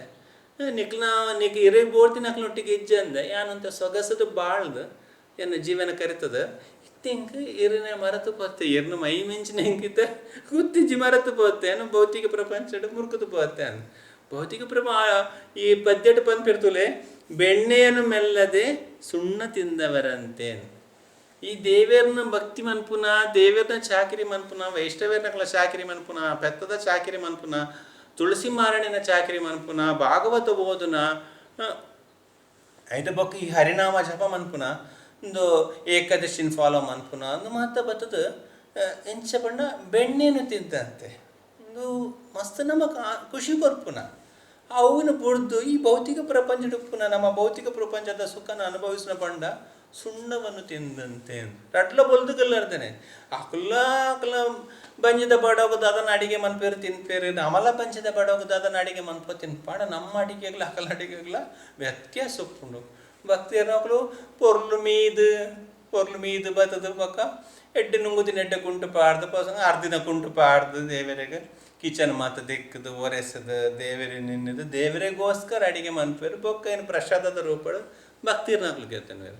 ನಿಕ್ಲ ನಿಕ್ ಇರಿಗೆ ಬೋಡ್ತಿ ನಕ್ಲೊಟ್ಟಿಗೆ ಇಜ್ಜೆ ಅಂದೆ ಯಾನಂತ ಸೊಗಸದು ಬಾಳ್ದು ಎನ್ನ ಜೀವನ ಕರಿತದ ಇತ್ತಿಂಕ ಇರಿನ ಮರತು ಪೋತೆ ಇರ್ನ ಮೈ ಮಿಂಚಿನ ಹೆಂಗಿದ್ದ ಗುತ್ತಿಜ್ಜಿ ಮರತು ಪೋತೆ ಅನ್ನು ಭೌತಿಕ ಪ್ರಪಂಚ ಮುರುಕುದು ಪೋತೆ ಅನ್ನು ಭೌತಿಕ ಈ ಪದ್ಯಟ ಪಂಪಿರ್ತುಲೆ ಬೆಣ್ಣೆಯನ್ನು ಮೆಲ್ಲದೆ ಸುಣ್ಣ ತಿಂದವರಂತೇನು ಈ ದೇವೇರ್ನ ಭಕ್ತಿ ಮನ್ಪುನ ದೇವೇರ್ನ ಚಾಕಿರಿ ಮನ್ಪುನ ವೈಷ್ಣವೇರ್ನಕ್ಲ ಚಾಕಿರಿ ಮನ್ಪುನ ಪೆತ್ತದ ಚಾಕಿರಿ ಮನ್ಪುನ ತುಳಸಿ ಮಾರಣಿನ ಚಾಕಿರಿ ಮನ್ಪುನ ಭಾಗವತ ಓದುನ ಐದು ಬೊಕ್ಕ ಈ ಹರಿನಾಮ ಜಪ ಮನ್ಪುನ ಒಂದು ಏಕಾದಶಿನ ಫಾಲೋ ಮನ್ಪುನ ಒಂದು ಮಾತ ಬತ್ತದ ಎಂಚ ಪಂಡ ಬೆಣ್ಣೆನು ತಿಂತಂತೆ ಒಂದು ಮಸ್ತ್ ನಮಕ್ ಖುಷಿ ಕೊರ್ಪುನ ಅವುನ ಬುಡ್ದು ಈ ಭೌತಿಕ ಪ್ರಪಂಚದ ಪುನ ನಮ್ಮ ಭೌತಿಕ ಪ್ರಪಂಚದ ಸುಖನ ಅನುಭವಿಸಿನ ಪಂಡ ಸುಣ್ಣವನ್ನು ತಿಂದಂತೆ ಅಟ್ಲ ಬೊಲ್ದುಗಲ್ಲರ್ದೇನೆ ಅಕ್ಲ ಅಕ್ಲ ಬಂಜದ ಬಡೋಗದು ಅದನ್ನ ಅಡಿಗೆ ಮನ್ಪೇರು ತಿನ್ಪೇರು ನಮಲ ಪಂಚದ ಬಡೋಗದು ಅದನ್ನ ಅಡಿಗೆ ಮನ್ಪೋ ತಿನ್ಪಾಡ ನಮ್ಮ ಅಡಿಗೆಗ್ಲ ಅಕಲ ಅಡಿಗೆಗ್ಲ ವ್ಯತ್ಯಾಸ ಉಪ್ಪುಂಡು ಭಕ್ತಿ ಏನೋಕ್ಲು ಪೊರ್ಲು ಮೀದು ಬತ್ತದ ಪಕ್ಕ ಎಡ್ಡೆ ನುಂಗುದಿನ ಎಡ್ಡೆ ಕುಂಟು ಪಾಡ್ದು ಪಸಂಗ ಅರ್ದಿನ ಕುಂಟು ಪಾಡ್ದು ದೇವರಿಗೆ ಕಿಚನ್ ಮಾತು ದಿಕ್ಕದು ಒರೆಸದು ದೇವರಿಗೆ ನಿನ್ನದು ದೇವರಿಗೋಸ್ಕರ ಅಡಿಗೆ ಮನ್ಪೇರು ಬೊಕ್ಕ ಏನು ಪ್ರಸಾದದ ರೂಪಡು ಭಕ್ತಿರ್ನಾಕ್ಲು ಗೆತ್ತೇನೆ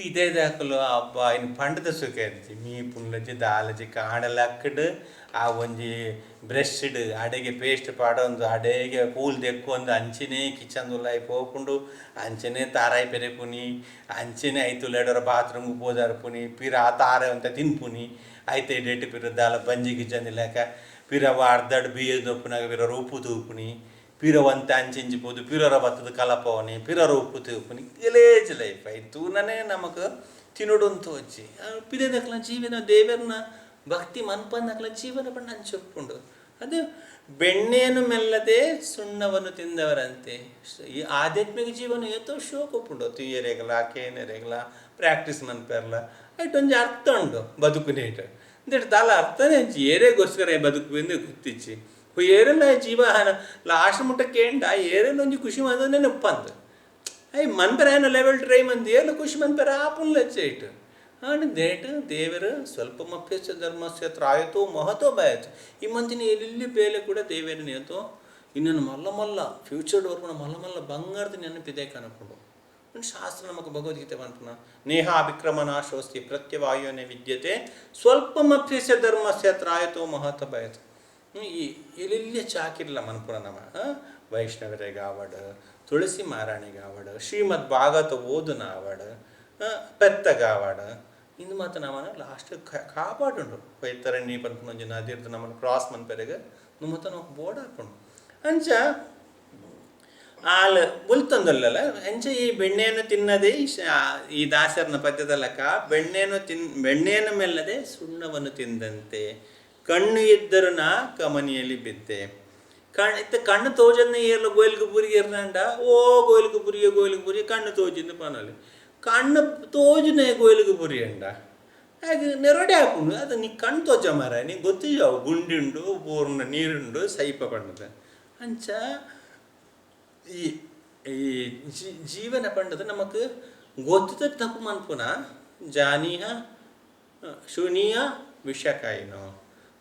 ಇದೇದಾಕಲು ಅಬ್ಬ ಇನ್ನು ಪಂಡದ ಸುಖ ಇರ್ತಿ ಮೀ ಪುಂಡ್ಲಜ್ಜಿ ದಾಲಜಿ ಕಾಣಲಕ್ಕಡು ಆ ಒಂಜಿ ಬ್ರಷ್ಡ್ ಅಡೆಗೆ ಪೇಸ್ಟ್ ಪಾಡೊಂದು ಅಡೆಗೆ ಕೂಲ್ ದೆಕ್ಕೊಂದು ಅಂಚಿನೇ ಕಿಚನ್ ಉಲಾಯಿ ಪೋಪುಂಡು ಅಂಚನೆ ತಾರಾಯಿ ಪೆರೆ ಪುನಿ ಅಂಚನೆ ಐತುಲೆಡರ ಬಾತ್ರೂಮ್ ಪೋದಾರ ಪುನಿ ಪಿರ ಆ ತಾರೆ ಅಂತ ತಿನ್ಪುನಿ ಐತೆ ಡೇಟ್ ಪಿರ ದಾಲ ಬಂಜಿ ಕಿಚನ್ ಇಲ್ಲಕ ಪಿರ ವಾರ್ದಡ್ ಬಿಯ್ಯದೊಪ್ಪುನಾಗ ಪಿರ ರೂಪು ತೂಪುನಿ ಪಿರವಂತ ಅಂಚಿಂಚಿ ಪೋದು ಪಿರರ ಬತ್ತದ ಕಲಪವನಿ ಪಿರರ ಉಪ್ಪು ತೂಪುನಿ ಗಲೇಜ್ ಲೈಫ್ ಆಯ್ತು ನನೇ ನಮಗೆ ತಿನ್ನೋಡಂತ వచ్చి ಪಿರದಕ್ಲ ಜೀವನ ದೇವರನ್ನ ಭಕ್ತಿ ಮನ್ಪಂದಕ್ಲ ಜೀವನ ಬಣ್ಣ ಹಂಚೊಪ್ಪುಂಡು ಅದು ಬೆಣ್ಣೆಯನ್ನು ಮೆಲ್ಲದೆ ಸುಣ್ಣವನ್ನು ತಿಂದವರಂತೆ ಈ ಆಧ್ಯಾತ್ಮಿಕ ಜೀವನ ಏತೋ ಶೋಕ ಉಪ್ಪುಂಡು ತುಯ್ಯರೆಗಲ ಕೇನರೆಗಲ ಪ್ರಾಕ್ಟೀಸ್ ಮನ್ಪೆರ್ಲ ಐಟೊಂಜಿ ಅರ್ಥ ಉಂಡು ಬದುಕುನೇಟ ಇಂದೆಟ್ ದಾಲ ಅರ್ಥನೇ ಏರೆಗೋಸ್ಕರ ಬದುಕು ಎಂದು ಗೊತ್ತಿಚ್ಚಿ ಏರೆಲ್ಲ ಜೀವ ಲಾಸ್ಟ್ ಮುಟ್ಟ ಕೇಂಡ ಏರೆಲ್ಲ ಒಂಜಿ ಖುಷಿ ಮಂದನೆ ನೆಪ್ಪಂತ ಅಯ್ಯ ಮನ್ಪೆರ ಏನೋ ಲೆವೆಲ್ ಟ್ರೈ ಮಂದಿ ಏನು ಖುಷಿ ಮನ್ಪೆರ ಆಪುನ್ಲ ಇಟ್ಟು ಆಂಡ್ ದೇಟ್ ದೇವರು ಸ್ವಲ್ಪ ಮಪ್ಯಸ್ಯ ಧರ್ಮಸ್ಯ ತ್ರಾಯತೋ ಮಹತೋ ಬಾಯತು ಈ ಮಂದಿನ ಎಲ್ಲಿ ಬೇಲೆ ಕೂಡ ದೇವೇರನ ಏತೋ ಇನ್ನೊಂದು ಮಲ್ಲ ಫ್ಯೂಚರ್ ವರ್ಪುನ ಮಲ್ಲ ಬಂಗಾರದ ನೆನಪಿದೆ ಕನಕೊಂಡು ಶಾಸ್ತ್ರ ನಮಗೆ ಭಗವದ್ಗೀತೆ ಮನ್ಪುನ ನೇಹಾ ವಿಕ್ರಮನಾಶೋಸ್ತಿ ಪ್ರತ್ಯವಾಯುನೇ ವಿದ್ಯತೆ ಸ್ವಲ್ಪ ಮಪ್ಯಸ್ಯ ಧರ್ಮಸ್ಯ ತ್ರಾಯತೋ ಮಹತೋ ಬಾಯತು ಈ ಎಲ್ಲಿ ಚಾಕಿರ್ಲ ಮನ್ಪುರ ನಮ್ಮ ವೈಷ್ಣವರಿಗೆ ಆವಡ ತುಳಸಿ ಮಾರಾಣಿಗೆ ಆವಡ ಶ್ರೀಮದ್ ಭಾಗವತ ಓದುನ ಆವಡ ಪೆತ್ತಗಾವಡ ಇಂದು ಮಾತ್ರ ನಮ್ಮನ್ನ ಲಾಸ್ಟ್ ಕಾಪಾಡುಂಡು ಪೈತರ ನೀ ಪನ್ಪುನೊಂಜಿ ನದಿರ್ದು ನಮ್ಮನ್ನು ಕ್ರಾಸ್ ಮನ್ಪೆರೆಗೆ ನಮ್ಮ ನಾವು ಬೋರ್ಡ್ ಹಾಕೊಂಡು ಅಂಚ ಆಲ್ ಬುಲ್ತೊಂದಲ್ಲ ಎಂಚ ಈ ಬೆಣ್ಣೆಯನ್ನು ತಿನ್ನದೆ ಈ ದಾಸರನ ಪದ್ಯದಲ್ಲಕ ಬೆಣ್ಣೆಯನ್ನು ಮೆಲ್ಲದೆ ಸುಣ್ಣವನ್ನು ತಿಂದಂತೆ ಕಣ್ಣು ಇದ್ದರು ನಾ ಕಮನಿಯಲ್ಲಿ ಬಿದ್ದೆ ಕಣ್ಣು ತೋಜನ್ನ ಏರ್ಲ ಗೋಯ್ಲಿಗೆ ಬುರಿಗೆ ಇರ್ನಂಡ ಓ ಗೋಯ್ಲಿಗೆ ಬುರಿಗೆ ಕಣ್ಣು ತೋಜಿಂದ ಪನಲಿ ಕಣ್ಣು ತೋಜನೆ ಗೋಯ್ಲಿಗೆ ಬುರಿ ಅಂಡ ಹಾಗೆ ನೆರಡೆ ಹಾಕೊಂಡು ಅದು ನೀ ಕಣ್ಣು ತೋಜ ಮರ ನೀ ಗೊತ್ತಿದ್ದಾವು ಗುಂಡಿಂಡು ಬೋರ್ನ ನೀರುಂಡು ಸೈಪ ಪಂಡದ ಅಂಚ ಈ ಜೀವನ ಪಂಡದ ನಮಕ್ ಗೊತ್ತಿದ್ದ ತಪ್ಪು ಮನ್ಪುನ ಜಾನೀಯ ಶೂನಿಯ ವಿಷಕಾಯಿನೋ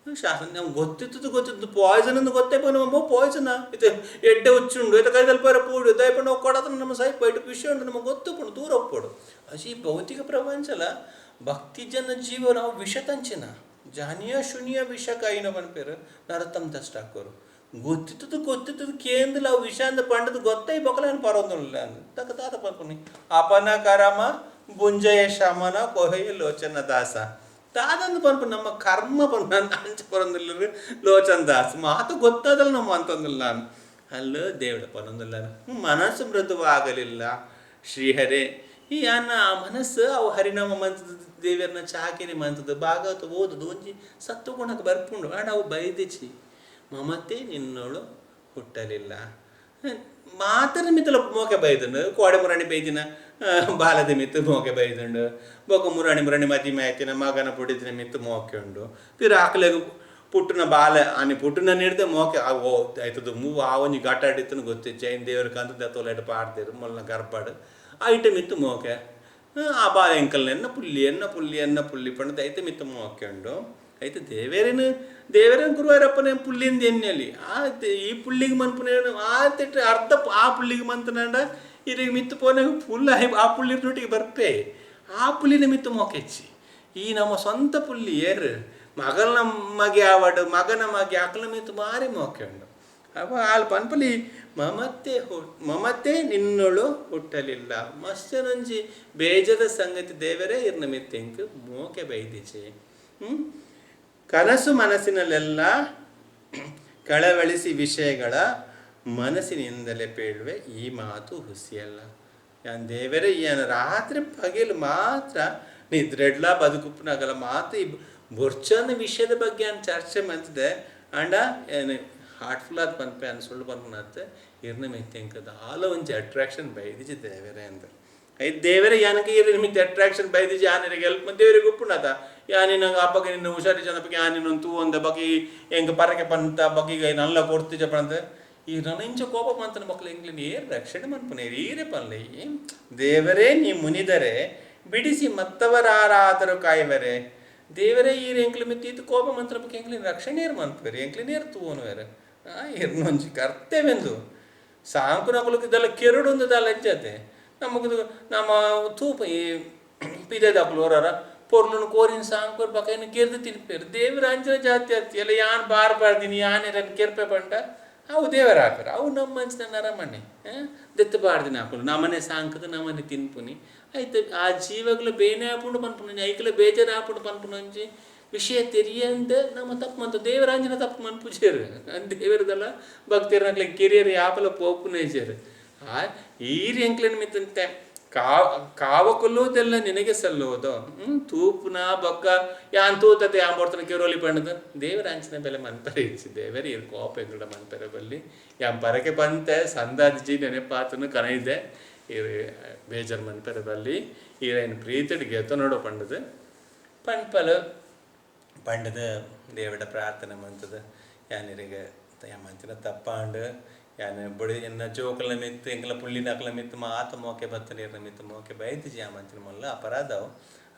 ಶಾಸ್ತ್ರ ನಮ್ಗೆ ಗೊತ್ತಿತ್ತು ಪಾಯ್ಸನ್ ಅಂತ ಗೊತ್ತೇ ನಮ್ಮ ಪಾಯ್ಸನ್ ಇದು ಎಡ್ಡೆ ಹುಚ್ಚುಂಡು ಇದು ಕೈದಲ್ಲಿ ಪರ ಪೂಡು ದಯಪಂಡು ನಾವು ಕೊಡೋದು ನಮ್ಮ ಸೈ ಬಯಟ ವಿಷಯ ಉಂಟು ನಮಗೆ ಗೊತ್ತುಪುಂಡು ದೂರ ಒಪ್ಪೋಡು ಅಶಿ ಭೌತಿಕ ಪ್ರಪಂಚಲ ಭಕ್ತಿ ಜನ ಜೀವ ನಾವು ವಿಷ ತಂಚಿನ ಜಾನಿಯ ಶೂನ್ಯ ವಿಷ ಕಾಯಿನ ಪನ್ಪೇರು ನರತಮ್ ದಷ್ಟ ಹಾಕೋರು ಗೊತ್ತಿತ್ತು ಕೇಂದ್ರ ಅವು ವಿಷ ಅಂತ ಪಂಡದು ಗೊತ್ತೈ ಬೊಕಲೇನು ಪರೋದಿಲ್ಲ ತಕ್ಕ ತಾತ ಪನ್ಪುನಿ ಅಪನ ಕರಮ ಬುಂಜಯ ಶಮನ ಕೊಹೆಯ ಲೋಚನ ದಾಸ ದಾದಂದು ಪನ್ಪು ನಮ್ಮ ಕರ್ಮ ಪನ್ಪ ಅಂಚ ಪರೊಂದಿಲ್ಲ ಲೋಚನ್ ದಾಸ್ ಮಾತು ಗೊತ್ತಾದಲ್ಲ ನಮ್ಮ ಅಂತಂದಿಲ್ಲ ನಾನು ಅಲ್ಲ ದೇವಳ ಪರೊಂದಿಲ್ಲ ಮನಸ್ಸು ಮೃದುವಾಗಲಿಲ್ಲ ಶ್ರೀಹರೇ ಈ ಅನ್ನ ಆ ಮನಸ್ಸು ಅವು ಹರಿನಾಮ ಮಂತದ ದೇವರನ್ನ ಚಾಕಿರಿ ಮಂತದ ಭಾಗವತ ಓದುದು ಒಂಜಿ ಸತ್ತು ಗುಣಕ್ಕೆ ಬರ್ಪುಂಡು ಆಡ ಅವು ಬೈದಿಚಿ ಮಮತೆ ನಿನ್ನೋಳು ಹುಟ್ಟಲಿಲ್ಲ ಮಾತರ ಮಿತ್ತಲ ಮೋಕೆ ಬೈದಂಡು ಕೋಡೆ ಮುರಾಣಿ ಬೈದಿನ ಬಾಲದ ಮಿತ್ತು ಮೋಕೆ ಬೈದಂಡು ಬೊಕ ಮುರಾಣಿ ಮದಿಮೆ ಆಯ್ತಿನ ಮಗನ ಪುಡಿದಿನ ಮಿತ್ತು ಮೋಕೆ ಉಂಡು ಪಿರ ಆಕಲೆಗು ಪುಟ್ಟನ ಬಾಲ ಆನೆ ಪುಟ್ಟನ ನೀಡಿದೆ ಮೋಕೆ ಓ ಆಯ್ತದು ಮೂವು ಆ ಒಂಜಿ ಗಟ್ಟಾಡಿತ್ತನು ಗೊತ್ತಿತ್ತು ಜೈನ್ ದೇವ್ರ ಕಂತದ ತೋಲೆಟ ಪಾಡ್ತಿರು ಮೊಲ್ನ ಗರ್ಪಾಡು ಐಟಮ್ ಇತ್ತು ಮೋಕೆ ಆ ಬಾಲ ಎಂಕಲ್ನ ಪುಲ್ಲಿ ಪುಲ್ಲಿ ಪಂಡದ ಐತೆ ಮಿತ್ತು ಮೋಕೆ ಉಂಡು అయితే ದೇವರೇನು ಗುರುವಾರಪ್ಪನೇ ಪುಲ್ಲಿಂದ ಎನ್ನೆಲಿ ಈ ಪುಲ್ಲಿಗೆ ಮನ್ಪುನೇ ಅರ್ಧ ಆ ಪುಲ್ಲಿಗೆ ಮಂತನಂಡ ಇರಿಗೆ ಮಿತ್ತು ಪೋನಾಗ ಪುಲ್ಲ ಆ ಪುಲ್ಲಿರ ನೊಟ್ಟಿಗೆ ಬರ್ಪೆ ಆ ಪುಲ್ಲಿನ ಮಿತ್ತು ಮೊಕೆಚ್ಚಿ ಈ ನಮ್ಮ ಸ್ವಂತ ಪುಲ್ಲಿ ಏರು ಮಗನ ಮಗೆ ಆವಡು ಮಗನ ಮಗೆ ಅಕಲ ಮಿತ್ತು ಮಾರಿ ಮೊಕೆ ಉಂಡು ಅವ ಆಲ್ ಪನ್ಪಲಿ ಮಮತೆ ನಿನ್ನೊಳು ಹುಟ್ಟಲಿಲ್ಲ ಮಸ್ತನೊಂಜಿ ಬೇಜದ ಸಂಗತಿ ದೇವರೇ ಇರ್ನ ಮಿತ್ತೆಂಕ್ ಮೋಕೆ ಬೈದಿಚೆ ಕನಸು ಮನಸ್ಸಿನಲ್ಲೆಲ್ಲ ಕಳವಳಿಸಿ ವಿಷಯಗಳ ಮನಸ್ಸಿನಿಂದಲೇ ಪೇಳುವೆ ಈ ಮಾತು ಹುಸಿಯಲ್ಲ ಯಾನ್ ದೇವರೇ ಏನು ರಾತ್ರಿ ಪಗಲು ಮಾತ್ರ ನಿದ್ರೆಡ್ಲ ಬದುಕುಪ್ಪನಾಗಲ್ಲ ಮಾತು ಈ ಬೊರ್ಚನ ವಿಷಯದ ಬಗ್ಗೆ ನಾನು ಚರ್ಚೆ ಮಾಡ್ತಿದ್ದೆ ಅಂಡ ಏನು ಹಾರ್ಟ್ಫುಲ್ ಆದ ಪನ್ಪೆ ಅನ್ ಸುಳ್ಳು ಪನ್ಪನತ್ತೆ ಇರ್ನ ಮಿತ್ತೆಂಕದ ಆಲ ಒಂಜಿ ಅಟ್ರಾಕ್ಷನ್ ಬೈದಿಜಿ ದೇವರೇ ಅಂತ ಐದು ದೇವರೇ ಯಾನಕ್ಕೆ ಇರ್ನ ಮಿತ್ತೆ ಅಟ್ರಾಕ್ಷನ್ ಬೈದಿಜಿ ಯಾನಿಗೆ ಹೆಲ್ಪ್ ದೇವರಿಗೆ ಉಪ್ಪುಣದ ಯಾನಿನ ಅಪ್ಪಗೆ ನಿನ್ನ ಹುಷಾರಿ ಜನಪಕ್ಕೆ ಯಾನಿನ ತೂ ಒಂದ ಬಗೆ ಹೆಂಗ ಪರಕೆ ಪಂತ ಬಗೆಗೆ ನಲ್ಲ ಕೊಡ್ತಿಜ ಪಂತ ಈ ನನಂಚ ಕೋಪ ಮಂತನ ಮಕ್ಕಳು ಎಂಗ್ಲಿನ ಏರ್ ರಕ್ಷಣೆ ಮನ್ಪನೆ ಈರೇ ಪಲ್ಲೆ ದೇವರೇ ನೀ ಮುನಿದರೆ ಬಿಡಿಸಿ ಮತ್ತವರಾರಾದರೂ ಕಾಯುವರೆ ದೇವರೇ ಈರು ಎಂಕ್ಲು ಮಿತ್ತಿ ಇದು ಕೋಪ ಮಂತ್ರ ಬಗ್ಗೆ ಎಂಕ್ಲಿನ ರಕ್ಷಣೆ ಏರು ಮನ್ಪೇರಿ ಎಂಕ್ಲಿನ ಏರು ತೂವನುವೇರು ಇರ್ನೊಂಜಿ ಕರ್ತೇವೆಂದು ಸಾಂಕು ನಕಲಕ್ಕೆ ಇದೆಲ್ಲ ಕೆರಡೊಂದು ಲಜ್ಜತೆ ನಮಗದು ನಮ್ಮ ತೂಪ ಈ ಪಿದೆದಕ್ಲು ಹೊರಾರ ಪೊರ್ಲನ್ನು ಕೋರಿನ ಸಾಂಕೋರ್ ಬಕೈನ ಗೆರ್ದು ತಿನ್ಪೇರು ದೇವರ ಅಂಜನ ಜಾತಿ ಹತ್ತಿ ಎಲ್ಲ ಯಾನ್ ಬಾರ್ದಿನಿ ಯಾನೇರ ಕೆರ್ಪೆ ಪಂಡ ಅವು ದೇವರ ಹಾಕರು ಅವು ನಮ್ಮ ಮನ್ಸಿನ ನರಮನೆ ದೆತ್ತು ಬಾರ್ದಿನ ಹಾಕಲು ನಮ್ಮನೆ ಸಾಂಕದ ನಮ್ಮನೆ ತಿನ್ಪುನಿ ಆಯ್ತು ಆ ಜೀವಗಳು ಬೇನೆ ಹಾಪುಂಡು ಪನ್ಪುನಿ ಐಕಲ ಬೇಜಾರು ಹಾಪುಂಡು ಪನ್ಪುನಂಜಿ ವಿಷಯ ತೆರಿಯಂದ ನಮ್ಮ ತಪ್ಪು ಮಂತ ದೇವರಾಂಜನ ತಪ್ಪು ಮನ್ಪುಜೇರು ದೇವರದಲ್ಲ ಭಕ್ತಿಯರ್ನಕ್ಲೆ ಕಿರಿಯರು ಯಾಪಲ ಪೋಪುನೇಜರು ಈರಿ ಎಂಕ್ಲನ್ ಮಿತ್ತಂತೆ ಕಾವಕಲ್ಲೋದೆಲ್ಲ ನಿನಗೆ ಸಲ್ಲೋದು ತೂಪುನ ಬೊಕ್ಕ ಯಾನ್ ತೂತತೆ ಯಾನ್ ಕೆರೋಲಿ ಪಂಡದು ದೇವರಾಂಚನ ಬೆಲೆ ಮನ್ಪರೆ ಇಚ್ಚಿ ದೇವರ ಇರ್ ಕೋಪ ಎದುರುಡ ಮನ್ಪರೆ ಬಲ್ಲಿ ಯಾನ್ ಪರಕೆ ಪಂತೆ ಸಂದಾದಿಜಿ ನೆನೆಪಾತನು ಕನೈದೆ ಇರ್ ಬೇಜಾರ್ ಮನ್ಪರೆ ಬಲ್ಲಿ ಈರೇನು ಪ್ರೀತಿಡ್ ಗೆತ ನೋಡೋ ಪಂಡದು ಪಂಪಲು ಪಂಡದು ದೇವಡ ಪ್ರಾರ್ಥನೆ ಮಂತದ ಯಾನಿರಿಗೆ ಮಂತಿನ ತಪ್ಪಾಂಡು ಯಾನ ಬಡಿ ಎನ್ನ ಜೋಕಲ ಮಿತ್ತು ಎಂಕಲ ಪುಳ್ಳಿನ ಅಕಲ ಮಿತ್ತು ಮಾತ ಮೋಕೆ ಬತ್ತ ನೀರಿನ ಮಿತ್ತು ಮೋಕೆ ಬೈತಿಜಿ ಆ ಮಂತಿನ ಮಲ್ಲ ಅಪರಾಧವು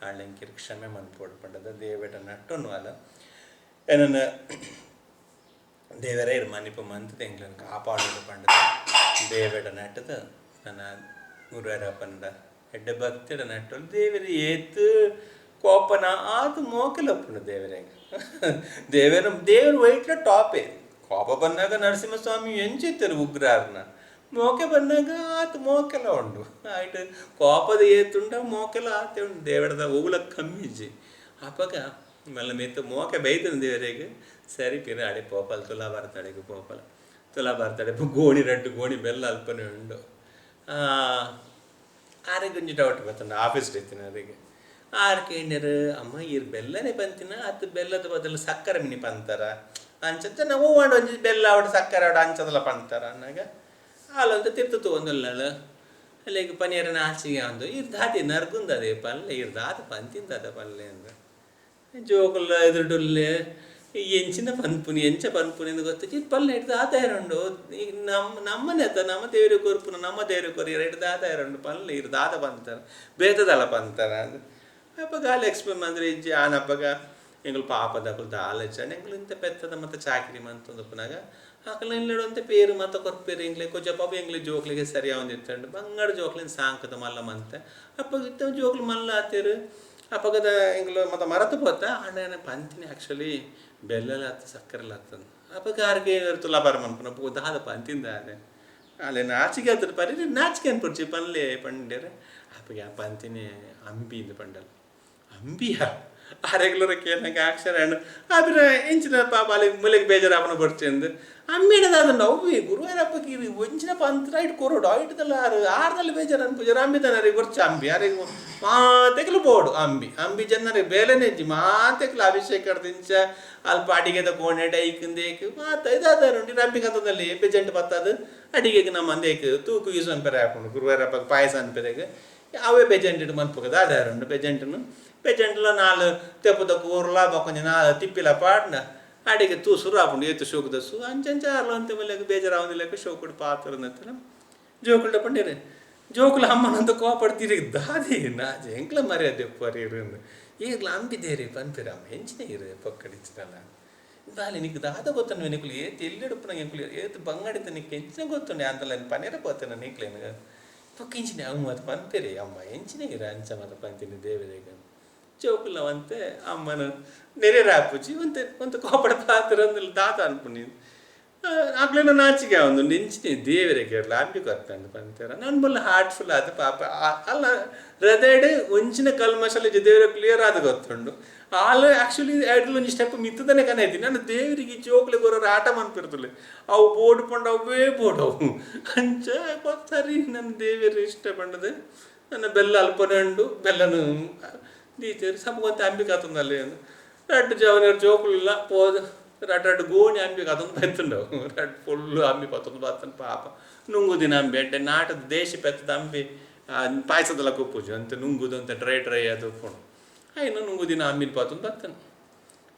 ಆಳ್ಳೆಂಕಿರ್ ಕ್ಷಮೆ ಮನ್ಪೋಡು ಪಂಡದ ದೇವಡ ನಟ್ಟುನು ಅಲ್ಲ ಏನನ್ನ ದೇವರೇ ಇರು ಮನಿಪ ಮಂತದ ಎಂಗ್ಲನ್ನು ಕಾಪಾಡೋದು ಪಂಡದ ದೇವಡ ನಟ್ಟದ ನನ್ನ ಗುರುವರಪ್ಪಂಡ ಎಡ್ಡೆ ಭಕ್ತಿಡ ನಟ್ಟು ದೇವರ ಏತು ಕೋಪನ ಆತು ಮೋಕಲಪ್ಪುಂಡು ದೇವರು ವೈಟ್ಲ ಟಾಪೇ ಕೋಪ ಬಂದಾಗ ನರಸಿಂಹಸ್ವಾಮಿ ಎಂಚಿತ್ತರು ಉಗ್ರಾರ್ನ ಮೋಕೆ ಬಂದಾಗ ಆತು ಮೋಕೆಲ ಉಂಡು ಆಯ್ತು ಕೋಪದ ಏತುಂಡ ಮೋಕೆಲ ಆತೆ ಉಂಡು ದೇವರದ ಉಗುಲ ಕಮ್ಮಿಜಿ ಅಪ್ಪಗ ಮಲ್ಲ ಮೆತ್ತು ಮೋಕೆ ಬೈತನು ದೇವರಿಗೆ ಸರಿ ಪಿರ ಅಡೆ ಪೋಪಲ್ ತುಲಾ ಬರ್ತಡೆಗೆ ಪೋಪಲ ತುಲಾ ಬರ್ತಡೆ ಗೋಣಿ ರಡ್ಡು ಗೋಣಿ ಬೆಲ್ಲ ಅಲ್ಪನೆ ಉಂಡು ಆರಿಗೆ ಒಂಜಿ ಡೌಟ್ ಬರ್ತಂಡು ಆಫೀಸ್ ಇರ್ತೀನಿ ಅದಕ್ಕೆ ಆರ್ಕೇಂಡರು ಅಮ್ಮ ಇರ್ ಬೆಲ್ಲನೇ ಬಂತಿನ ಅದು ಬೆಲ್ಲದ ಬದಲು ಸಕ್ಕರೆ ಮಿನಿ ಪಂತಾರ ಅಂಚಂತ ನಾವು ಒಂಜಿ ಬೆಲ್ಲ ಅವಡು ಸಕ್ಕರೆ ಅವಡು ಅಂಚದಲ್ಲ ಪಂತಾರ ಅನ್ನಾಗ ಹಾಲಂತ ತಿರ್ತು ಒಂದಲ್ಲ ಅಲ್ಲಿಗೆ ಪನೀರನ ಆಚೆಗೆ ಅಂದು ಇರ್ದಾತಿ ನರ್ಗುಂದ ಅದೇ ಪಲ್ಲೆ ಇರ್ದಾತ ಪಂತಿಂದ ಪಲ್ಲೆ ಅಂದ ಜೋಕುಲ್ಲ ಎದುರುಡುಲ್ಲೆ ಎಂಚಿನ ಪನ್ಪುನಿ ಎಂಚ ಪನ್ಪುನಿ ಎಂದು ಗೊತ್ತಿತ್ತು ಇದು ಪಲ್ಲೆ ಹಿಡ್ದು ಆತಾಯರುಂಡು ಈಗ ನಮ್ಮನೆ ಅತ್ತ ನಮ್ಮ ದೇವ್ರಿಗೆ ಕೊರ್ಪುನ ನಮ್ಮ ದೇವ್ರಿಗೆ ಕೊರಿಯರ ಹಿಡ್ದು ಆತಾಯರುಂಡು ಪಲ್ಲೆ ಇರ್ದಾತ ಪಂತಾರ ಬೇತದಲ್ಲ ಪಂತಾರ ಅದು ಅಪ್ಪ ಗಾಲಿ ಎಕ್ಸ್ಪ್ಲೇನ್ ಅಂದ್ರೆ ಇಜ್ಜಿ ಆನಪ್ಪಗ ಎಂಗಳು ಪಾಪದಕ್ಕಳು ದಾಲಚಂಡ್ ಎಂಗಳು ಇಂತ ಪೆತ್ತದ ಮತ್ತು ಚಾಕಿರಿ ಮಂತೊಂದಪ್ಪನಾಗ ಆಕಲ ಇಲ್ಲಡುವಂತೆ ಪೇರು ಮತ್ತು ಕೊರ್ಪೇರು ಎಂಗ್ಲೆ ಕೊಂಚ ಪಾಪ ಎಂಗ್ಲಿ ಜೋಕ್ಲಿಗೆ ಸರಿ ಅವಂದಿತ್ತಂಡು ಬಂಗಾಡ ಜೋಕ್ಲಿನ ಸಾಂಕದ ಮಲ್ಲ ಮಂತೆ ಅಪ್ಪಗ ಇತ್ತ ಜೋಕ್ಲು ಮಲ್ಲ ಆತೇರು ಅಪ್ಪಗದ ಎಂಗ್ಲು ಮತ್ತು ಮರತು ಪೋತ ಅಣ್ಣ ಪಂತಿನಿ ಆ್ಯಕ್ಚುಲಿ ಬೆಲ್ಲಲ್ಲ ಆತ ಸಕ್ಕರೆಲ್ಲ ಆಗ್ತದೆ ಅಪ್ಪಗ ಆರ್ಗೆ ತುಲಾ ಬರ ಮನ್ಪನ ದಾದ ಪಂತಿಂದ ಅದೇ ಅಲ್ಲೇ ನಾಚಿಕೆ ಆಗ್ತದೆ ಪರಿ ನಾಚಿಕೆ ಅನ್ಪಡ್ಚಿ ಪಲ್ಲೆ ಪಂಡ್ಯರು ಅಪ್ಪಗೆ ಆ ಪಂತಿನಿ ಅಂಬಿಂದು ಪಂಡಲ್ಲ ಅಂಬಿಯ ಆ ರೆಗ್ಯುಲರಕ್ಕೆ ಏನಕ್ಕೆ ಅಕ್ಷರ ಹಣ್ಣು ಆದ್ರೆ ಎಂಚಿನ ಪಾಪ ಅಲ್ಲಿ ಮುಲೆಗೆ ಬೇಜಾರು ಅವನ ಬರ್ಚಂದು ಅಮ್ಮಿಡದಾದ ನಾವು ಗುರುವಾರಪ್ಪಕ್ಕೆ ಇದು ಒಂಚಿನ ಪಂತ್ರ ಇಟ್ಟು ಕೊರೋಡು ಇಟ್ಟದಲ್ಲ ಆರ್ದಲ್ಲಿ ಬೇಜಾರು ಅನ್ಪೂಜಾರು ಅಂಬಿತನರಿಗೆ ಬರ್ಚ ಅಂಬಿ ಯಾರಿಗೆ ಮಾತೆಕ್ಲು ಬೋಡು ಅಂಬಿ ಜನರಿಗೆ ಬೇಲೆನೆಜ್ಜಿ ಮಾತೆಕ್ಲು ಅಭಿಷೇಕ ದಿಂಚ ಅಲ್ಪ ಅಡಿಗೆದ ಕೋಣೆ ಡೈಕಿಂದೇಕು ಮಾತ ಇದಾದರುಂಡಿ ರಂಬಿಕಂತದಲ್ಲಿ ಬೆಜೆಂಟ್ ಬತ್ತದು ಅಡಿಗೆಗೆ ನಮ್ಮ ಅಂದೇಕು ತೂಕು ಯೂಸ್ ಅನ್ಪೆರೆ ಹಾಕೊಂಡು ಗುರುವಾರಪ್ಪಗೆ ಪಾಯಸ ಅನ್ಪೆರೆಗೆ ಅವೇ ಬೆಜೆಂಟ್ ಮನ್ಪುಗದ ಆಧಾರುಂಡು ಬೆಜೆಂಟ್ಲ ನಾಲ್ ತೆಪ್ಪದ ಕೂರ್ಲ ಬೊಕೊಂಜ ನಾಲ್ ತಿಪ್ಪಿಲ ಪಾಡ್ನ ಅಡಿಗೆ ತೂಸುರು ಆಪುಂಡು ಏತು ಶೋಕದಸು ಅಂಚಂಚಾರ್ಲ ಅಂತ ಮಲ್ಲೆಗೆ ಬೇಜಾರಾವಂದಿಲ್ಲಕ್ಕೆ ಶೋಕುಡು ಪಾತ್ರ ಜೋಕುಲ್ಟ ಪಂಡಿರಿ ಜೋಕುಲು ಅಮ್ಮನಂತ ಕೋಪಡ್ತೀರಿ ದಾದಿ ನಾಜೆ ಎಂಕ್ಲ ಮರ್ಯಾದೆ ಪರೀರು ಈಗಲ ಅಂಬಿದೇರಿ ಪನ್ಪಿರ ಅಮ್ಮ ಹೆಂಚಿನ ಇರು ಪಕ್ಕಡಿಚ್ಚಿನಲ್ಲ ದಾಲಿ ನಿಕ್ ದಾದ ಗೊತ್ತನು ನಿಕ್ಲು ಏತ್ ಎಲ್ಲೆಡುಪ್ಪು ನಂಗೆ ಎಂಕ್ಲು ಏತ್ ಬಂಗಾಡಿತ ನಿಕ್ ಹೆಂಚಿನ ಗೊತ್ತುಂಡೆ ಅಂತಲ್ಲ ಪನೇರ ಪೋತೇನ ನಿಕ್ಲೇನು ಪಕ್ಕ ಹೆಂಚಿನ ಅವು ಮತ್ತು ಪನ್ಪಿರಿ ಅಮ್ಮ ಹೆಂಚಿನ ಇರು ಅಂಚ ಮತ್ತು ಪಂತಿನಿ ದೇವರಿಗೆ ಜೋಕುಲವಂತೆ ಅಮ್ಮನ ನೆರೆರಾಪುಜಿ ಒಂದು ಕೋಪಡ ಪಾತ್ರ ಅಂದಿಲ್ಲ ದಾತ ಅನ್ಪುನಿ ಆಗ್ಲೇನೋ ನಾಚಿಕೆ ಒಂದು ನೆಂಚಿನಿ ದೇವರಿಗೆ ಲಾಂಬಿ ಕೊರ್ಪಂಡು ಪಂತೇರ ನಾನು ಬಲ್ಲ ಹಾರ್ಟ್ಫುಲ್ ಆದ ಪಾಪ ಅಲ್ಲ ಹೃದಯಡ್ ಒಂಚಿನ ಕಲ್ಮಶಲ ದೇವರ ಕ್ಲಿಯರ್ ಆದ ಗೊತ್ತುಂಡು ಆಲು ಆ್ಯಕ್ಚುಲಿ ಐಡ್ಲು ಒಂಜಿ ಸ್ಟೆಪ್ ಮಿತ್ತದನೆ ಕನೈತಿ ನಾನು ದೇವರಿಗೆ ಜೋಕ್ಲೆ ಬರೋರು ಆಟ ಮನ್ಪಿರ್ತಲೆ ಅವು ಬೋರ್ಡ್ ಪಂಡು ಅವೇ ಬೋರ್ಡ್ ಅವು ಅಂಚ ಗೊತ್ತಾರಿ ನನ್ನ ದೇವರು ಇಷ್ಟ ಪಂಡದು ನನ್ನ ಬೆಲ್ಲ ಅಲ್ಪನೆ ಉಂಡು ಬೆಲ್ಲನು ದೀತೇರು ಸಮಗೊಂತ ಅಂಬಿ ಕಾತಂದಲ್ಲಿ ರಡ್ಡು ಜವನರು ಜೋಕುಲಿಲ್ಲ ಪೋದು ರಡ್ಡು ಗೋಣಿ ಅಂಬಿ ಕಾತಂದು ಬೆತ್ತುಂಡವು ರಡ್ಡು ಫುಲ್ಲು ಅಂಬಿ ಪತ್ತೊಂದು ಬತ್ತನ ಪಾಪ ನುಂಗುದಿನ ಅಂಬಿ ಅಡ್ಡೆ ನಾಟದ ದೇಶ ಪೆತ್ತದ ಅಂಬಿ ಪಾಯಸದಲ್ಲ ಕುಪ್ಪುಜು ಅಂತ ನುಂಗುದು ಅಂತ ಡ್ರೈ ಅದು ಉಪ್ಪುಣು ಆಯ್ನು ನುಂಗುದಿನ ಅಂಬಿನ ಪಾತೊಂದು ಬತ್ತನು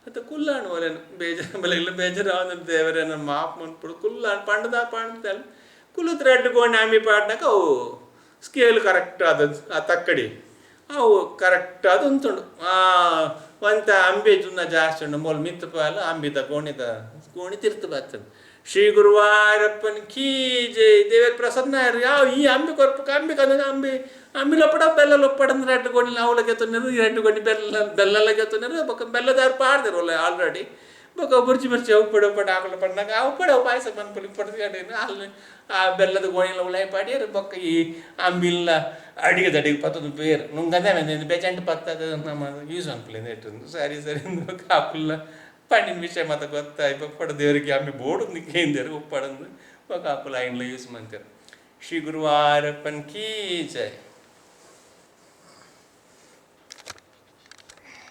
ಮತ್ತು ಕುಲ್ಲಾಣು ಅವರೇನು ಬೇಜಾರು ಬಲ ಇಲ್ಲ ಬೇಜಾರು ಅವನ ದೇವರೇನ ಮಾಪ್ ಮನ್ಪುಡು ಕುಲ್ಲಾಣು ಪಂಡದ ಪಂಡದಲ್ಲಿ ಕುಲ್ಲುದು ರಡ್ಡು ಗೋಣಿ ಅಂಬಿ ಪಾಡ್ನಾಗ ಅವು ಸ್ಕೇಲ್ ಕರೆಕ್ಟ್ ಆದದ್ದು ಆ ತಕ್ಕಡಿ ಅವು ಕರೆಕ್ಟ್ ಅದು ಉಂಟುಂಡು ಒಂತ ಅಂಬೆ ಜುನ್ನ ಜಾಸ್ತಿ ಉಂಡು ಮೊಲ್ ಮಿತ್ತು ಪಾಲ ಅಂಬಿದ ಗೋಣಿ ತಿರ್ತು ಬರ್ತದೆ ಶ್ರೀ ಗುರುವಾರಪ್ಪನ ಕೀ ಜೈ ದೇವರ ಪ್ರಸನ್ನ ಯಾವ ಈ ಅಂಬಿ ಕೊರ್ಪಕ್ಕೆ ಅಂಬಿ ಕಂದ ಅಂಬಿ ಲೊಪ್ಪಡ ಬೆಲ್ಲ ಲೊಪ್ಪಡಂದ್ರೆ ಎರಡು ಗೋಣಿ ಅವಳ ಗೆತ್ತುನೇರು ಎರಡು ಗೋಣಿ ಬೆಲ್ಲ ಗೆತ್ತುನೇರು ಬೊಕ್ಕ ಬೆಲ್ಲದಾರು ಪಾಡ್ದಿರೋಲ್ಲ ಆಲ್ರೆಡಿ ಬೊಕ್ಕ ಬುರ್ಜಿ ಉಪ್ಪಡ ಆಕಳ ಪಡ್ನಾಗ ಉಪ್ಪಡ ಪಾಯಸ ಮನ್ಪುಲಿ ಪಡ್ದು ಅಲ್ಲಿ ಆ ಬೆಲ್ಲದ ಗೋಣಿಲ ಉಳಾಯಿ ಪಾಡ್ಯಾರ ಬೊಕ್ಕ ಈ ಅಂಬಿಲ್ಲ ಅಡಿಗೆ ದಡಿಗೆ ಪತ್ತೊಂದು ಬೇರು ನುಂಗದೆ ಬೇಜಂಟು ಪತ್ತದ ನಮ್ಮ ಯೂಸ್ ಅನ್ಪುಲಿ ಇಟ್ಟು ಸರಿ ಕಾಪುಲ್ಲ ಪಣ್ಣಿನ ವಿಷಯ ಮತ್ತೆ ಗೊತ್ತಾಯ್ ಬಪ್ಪಡ ದೇವರಿಗೆ ಆಮೆ ಬೋರ್ಡು ನಿಕ್ಕೇಂದರು ಉಪ್ಪಡಂದು ಕಾಪುಲ ಐನ್ಲ ಯೂಸ್ ಮಾಡ್ತಾರೆ ಶ್ರೀ ಗುರುವಾರಪ್ಪನ್ ಕೀ ಜೈ.